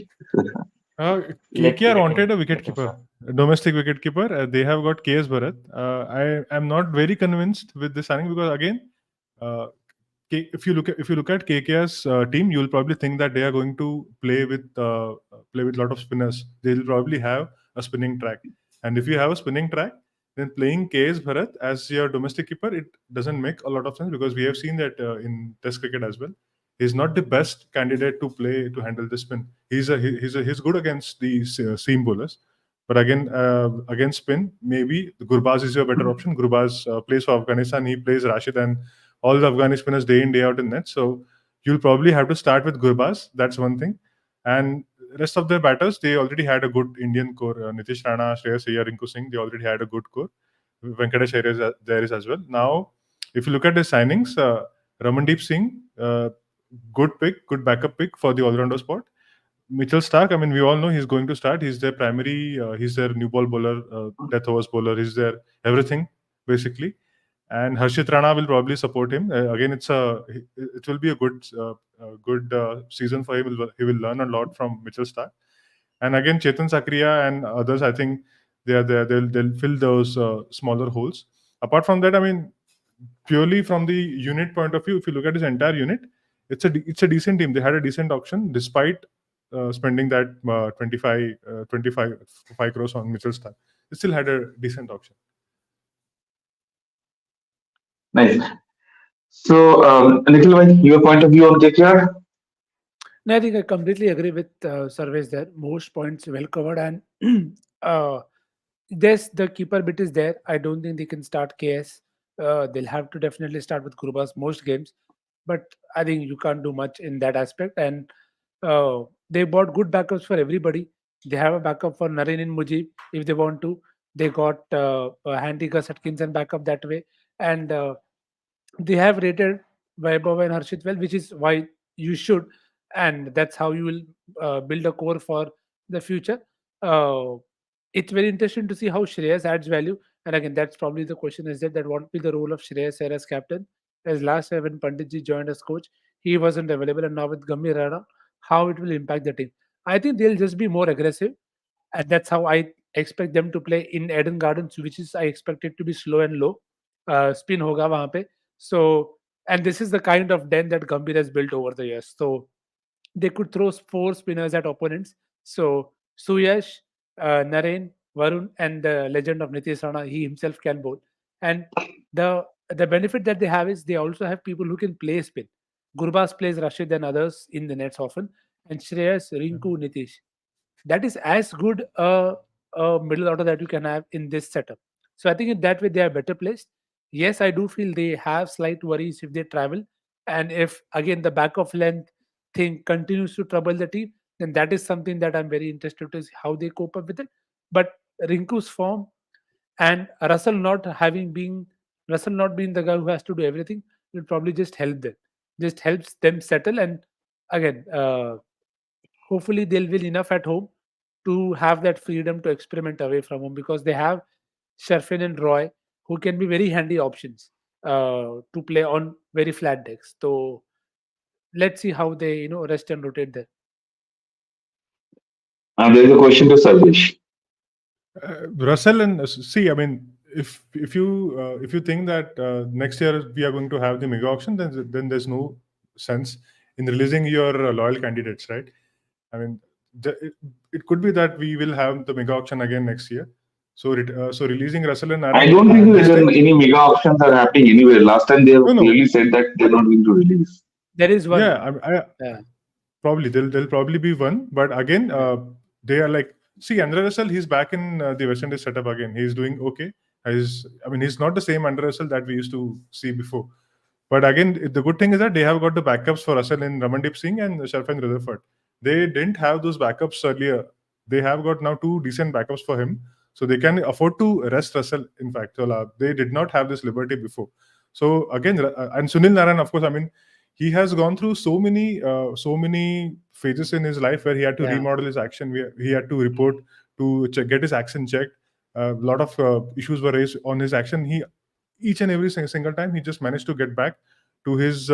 Let's KKR hear it wanted a from wicketkeeper, Sarvesh. a domestic wicketkeeper. They have got KS Bharat. I am not very convinced with this signing because again, uh, if you look at KKR's team, you will probably think that they are going to play with a lot of spinners. They will probably have a spinning track, and if you have a spinning track, then playing KS Bharat as your domestic keeper, it doesn't make a lot of sense because we have seen that in Test cricket as well. He's not the best candidate to play to handle the spin. He's good against the seam bowlers, but again against spin, maybe Gurbaz is your better option. Gurbaz plays for Afghanistan. He plays Rashid and all the Afghani spinners day in day out in net. So you'll probably have to start with Gurbaz. That's one thing. And rest of the batters, they already had a good Indian core. Nitish Rana, Shreyas Iyer, Rinku Singh, they already had a good core. Venkatesh Iyer there is as well. Now, if you look at the signings, Ramandeep Singh, good pick, good backup pick for the all-rounder spot. Mitchell Stark, I mean, we all know he's going to start. He's their primary, he's their new ball bowler, death overs bowler. He's their everything, basically. And Harshit Rana will probably support him. Again, it will be a good season for him. He will learn a lot from Mitchell Stark. And again, Chetan Sakriya and others, I think they are there. They'll fill those smaller holes. Apart from that, I mean, purely from the unit point of view, if you look at his entire unit, it's a decent team. They had a decent auction despite spending that 25 5 crores on Mitchell Stark. They still had a decent auction. Nice. So, Nikhil, your point of view on KKR? No, I think I completely agree with Sarvesh there. Most points well covered, and yes, the keeper bit is there. I don't think they can start KS. They'll have to definitely start with Kurubas most games, but I think you can't do much in that aspect. And they bought good backups for everybody. They have a backup for Naren and Mujib if they want to. They got Handy Gus Atkinson backup that way, and they have rated Vaibhav and Harshit well, which is why you should, and that's how you will build a core for the future. Uh, it's very interesting to see how Shreyas adds value, and again, that's probably the question: is that what will be the role of Shreyas here as captain? As last year when Panditji joined as coach, he wasn't available, and now with Gambhir Rana, how it will impact the team? I think they'll just be more aggressive, and that's how I expect them to play in Eden Gardens, which is I expect it to be slow and low. Spin hoga wahan pe. So, and this is the kind of den that Gambhir has built over the years. So they could throw four spinners at opponents. So Suyash, Naren, Varun, and the legend of Nitish Rana, he himself can bowl. And the benefit that they have is they also have people who can play spin. Gurbaz plays Rashid and others in the nets often, and Shreyas, Rinku, Nitish. That is as good a middle order that you can have in this setup. So I think in that way they are better placed. Yes, I do feel they have slight worries if they travel, and if again the back of length thing continues to trouble the team, then that is something that I'm very interested to see how they cope up with it. But Rinku's form and Russell not being the guy who has to do everything will probably just help them, just helps them settle. And again, hopefully they'll win enough at home to have that freedom to experiment away from home, because they have Sharfin and Roy who can be very handy options to play on very flat decks. So let's see how they rest and rotate there. And there is a question to Sarvesh. Russell and see, I mean, if you think that next year we are going to have the mega auction, then there's no sense in releasing your loyal candidates, right? I mean, it could be that we will have the mega auction again next year. So releasing Russell and I Aaron don't think at this there's stage. any mega options are happening anywhere. Last time they have No, no. clearly said that they're not going to release. There is one. Yeah, Yeah. probably there'll probably be one, but again, they are like, see, Andre Russell, he's back in the West Indies setup again. He's doing okay. He's not the same Andre Russell that we used to see before. But again, the good thing is that they have got the backups for Russell in Ramandeep Singh and Sharfan Rutherford. They didn't have those backups earlier. They have got now two decent backups for him, so they can afford to rest Russell. In fact, so they did not have this liberty before. So again, and Sunil Narayan, of course, he has gone through so many phases in his life where he had to Yeah. remodel his action. He had to report to get his action checked. A lot of issues were raised on his action. He each and every single time he just managed to get back to his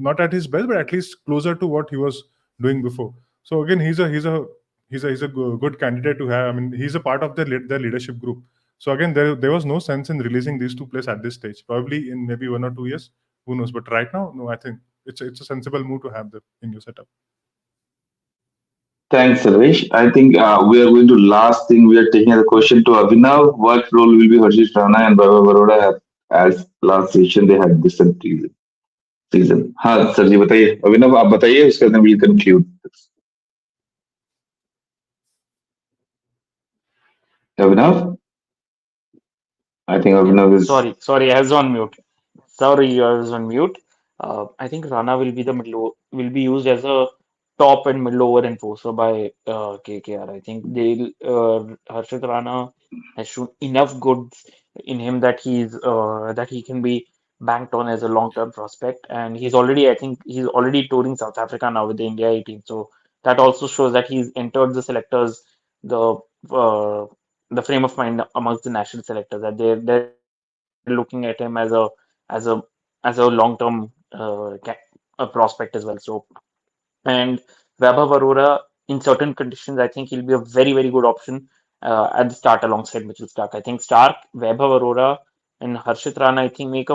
not at his best, but at least closer to what he was doing before. So again, he's a good candidate to have. He's a part of their leadership group. So again, there was no sense in releasing these two players at this stage. Probably in maybe 1 or 2 years, who knows? But right now, no, I think it's a sensible move to have them in your setup. Thanks, Sarvesh. I think we are going to last thing. We are taking a question to Abhinav. What role will be Harshit Rana and Baba Baroda have as last session they had this season? हाँ sir जी बताइए अभिनव आप बताइए उसके बाद we'll conclude. Abhinav? I think Yeah. Abhinav is. Sorry, I was on mute. Sorry, I was on mute. I think Rana will be will be used as a top and middle over enforcer by KKR. I think Harshit Rana has shown enough goods in him that he can be banked on as a long-term prospect, and I think he's already touring South Africa now with the India A team. So that also shows that he's entered the selectors the uh, the frame of mind amongst the national selectors, that they're looking at him as a as a long-term a prospect as well. So, and Vaibhav Arora, in certain conditions, I think he'll be a very good option at the start alongside Mitchell Stark. I think Stark, Vaibhav Arora, and Harshit Rana, I think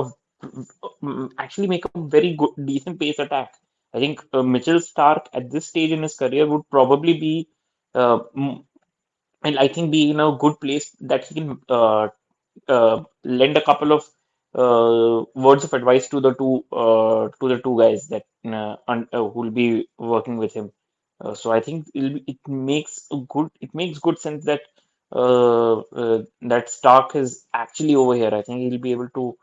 actually make a very good, decent pace attack. I think Mitchell Stark at this stage in his career would probably be uh, m- and I think be in a good place that he can lend a couple of words of advice to the two guys that who will be working with him. So I think it makes good sense that that Stark is actually over here. I think he'll be able to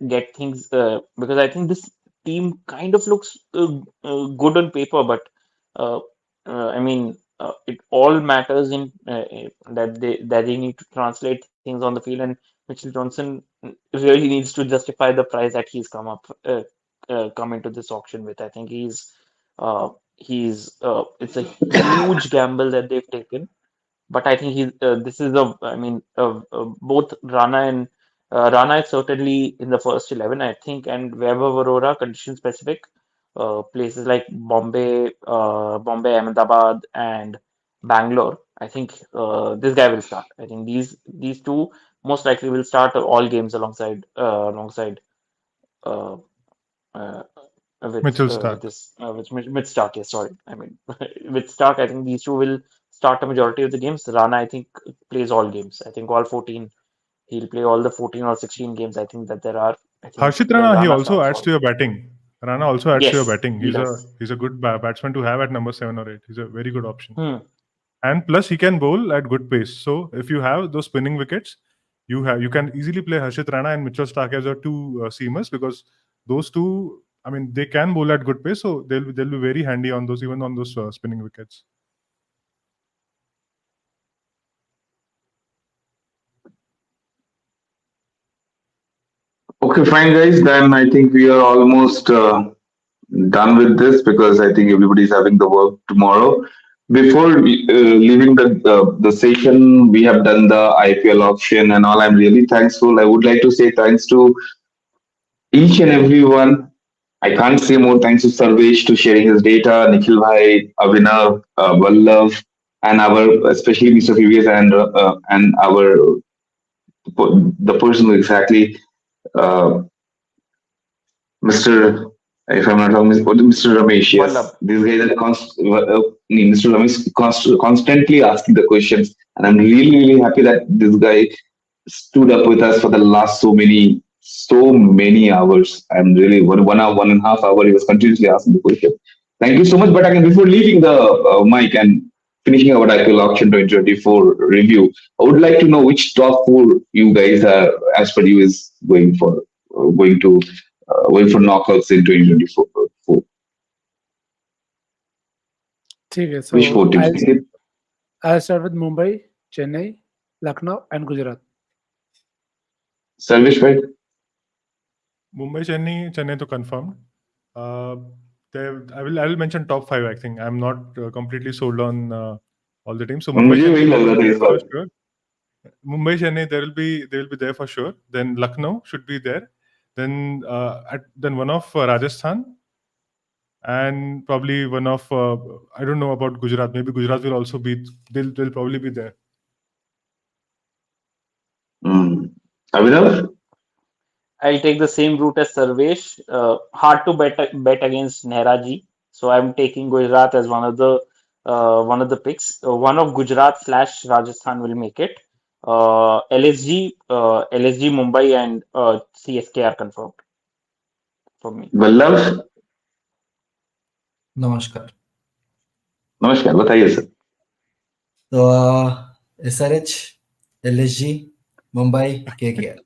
get things because I think this team kind of looks good on paper, but uh, it all matters in that they need to translate things on the field, and Mitchell Johnson really needs to justify the price that come into this auction with. I think he's it's a huge gamble that they've taken, but I think this is both Rana is certainly in the first 11, I think, and Vaibhav Arora, condition specific, places like Bombay, Ahmedabad, and Bangalore. I think this guy will start. I think these two most likely will start all games alongside uh, uh, Mitchell Stark. with Stark. Yes, sorry. I mean with Stark, I think these two will start a majority of the games. Rana, I think, plays all games. I think all 14. He'll play all the 14 or 16 games. I think that there are. I think Harshit Rana, he Rana also starts adds all. to your batting. Rana also adds to your Yes, batting. he does. He's a good batsman to have at number 7 or 8. He's a very good option. Hmm. And plus he can bowl at good pace. So if you have those spinning wickets, you can easily play Harshit Rana and Mitchell Stark as your two seamers, because those two, they can bowl at good pace, so they'll be very handy on those, even on those spinning wickets. Okay, fine, guys. Then I think we are almost done with this because I think everybody's having the work tomorrow. Before leaving the session, we have done the IPL auction and all. I'm really thankful. I would like to say thanks to each and everyone. I can't say more thanks to Sarvesh to sharing his data, Nikhil Bhai, Abhinav, Vallabh, and our especially Mr. Previous and our the person who exactly uh, Mr. If I'm not wrong, Mr. Ramesh. Yes, Vallabh. these guys are Mr. Ramesh constantly asking the questions, and I'm really happy that this guy stood up with us for the last so many hours. I'm really 1 hour, 1.5 hour. He was continuously asking the question. Thank you so much. But again, before leaving the mic and finishing our IPL auction 2024 review, I would like to know which top four you guys are, as per you, is going for knockouts in 2024. ठीक है. Which four So teams? I'll start with Mumbai, Chennai, Lucknow, and Gujarat. Sarvesh, right? Mumbai, Chennai to confirmed. I will mention top five. I think I'm not completely sold on all the teams. So Mumbai, मुझे वही Chennai लग रहा था इस for bar. sure. Mumbai, Chennai, they will be there for sure. Then Lucknow should be there. Then one of Rajasthan, and probably one of I don't know about Gujarat. Maybe Gujarat will also be. They'll probably be there. Abhinav? I'll take the same route as Sarvesh. Hard to bet against Nehraji, so I'm taking Gujarat as one of the picks. One of Gujarat / Rajasthan will make it. LSG, Mumbai, and CSK are confirmed for me. Vallabh? नमस्कार. नमस्कार, बताइए sir. तो SRH, LSG, Mumbai, KKR.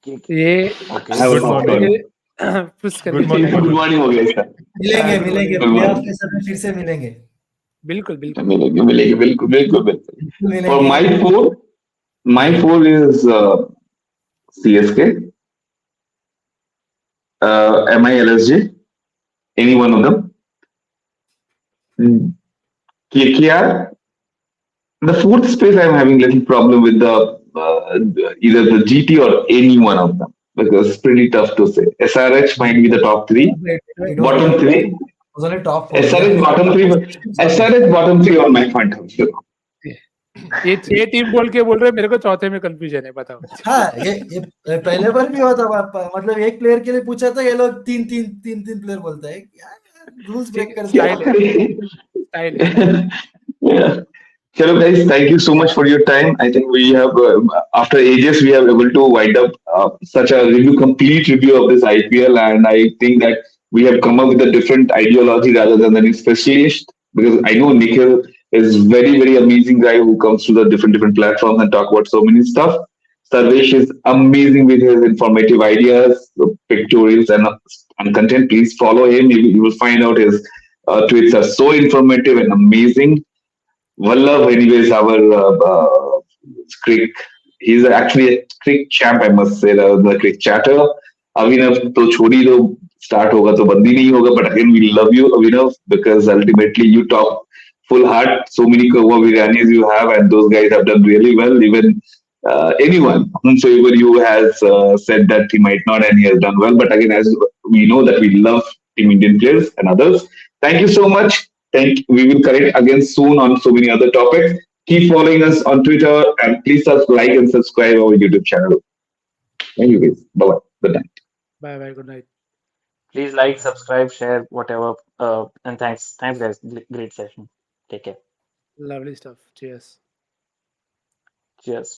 ये Okay. Have a Good top morning. one. Push कर Good morning. Good morning हो गया इसका. मिलेंगे Good प्लेऑफ morning. में सब फिर से मिलेंगे. बिल्कुल मिलेंगे बिल्कुल. For मिलेंगे. my four is CSK, MILSJ, any one of them. KKR. The fourth space I'm having little problem with either the GT or any one of them because it's pretty tough to say. SRH might be the top three. Bottom three. only top four. SRH bottom three. SRH bottom three on my point of view. ये 6 team बोल के बोल रहे हैं, मेरे को चौथे में कंफ्यूजन है, बताओ. हाँ, ये पहले बार भी हुआ था. मतलब एक प्लेयर के लिए पूछा था, ये लोग तीन प्लेयर बोलता है. रूल्स ब्रेक कर स्टाइल है. Yeah. Chalo guys, thank you so much for your time. I think we have, after ages, we have able to wind up such a complete review of this IPL, and I think that we have come up with a different ideology rather than any specialist. Because I know Nikhil is very amazing guy who comes to the different platforms and talk about so many stuff. Sarvesh is amazing with his informative ideas, pictorials, and content. Please follow him. You will find out his tweets are so informative and amazing. Vallabh, anyways, our crick. He's actually a crick champ, I must say, the crick chatter. Abhinav, to chhodi do, start hoga to bandi nahi hoga. But again, we love you, Abhinav, because ultimately you talk full heart. So many Kawa biryanis you have, and those guys have done really well. Even anyone, whomsoever you has said that he might not, and he has done well. But again, as we know that we love Team Indian players and others. Thank you so much. We will connect again soon on so many other topics. Keep following us on Twitter and please like and subscribe our YouTube channel. Thank you guys. Bye-bye. Good night. Bye, good night. Please like, subscribe, share, whatever. And thanks, guys. Great session. Take care. Lovely stuff. Cheers. Cheers.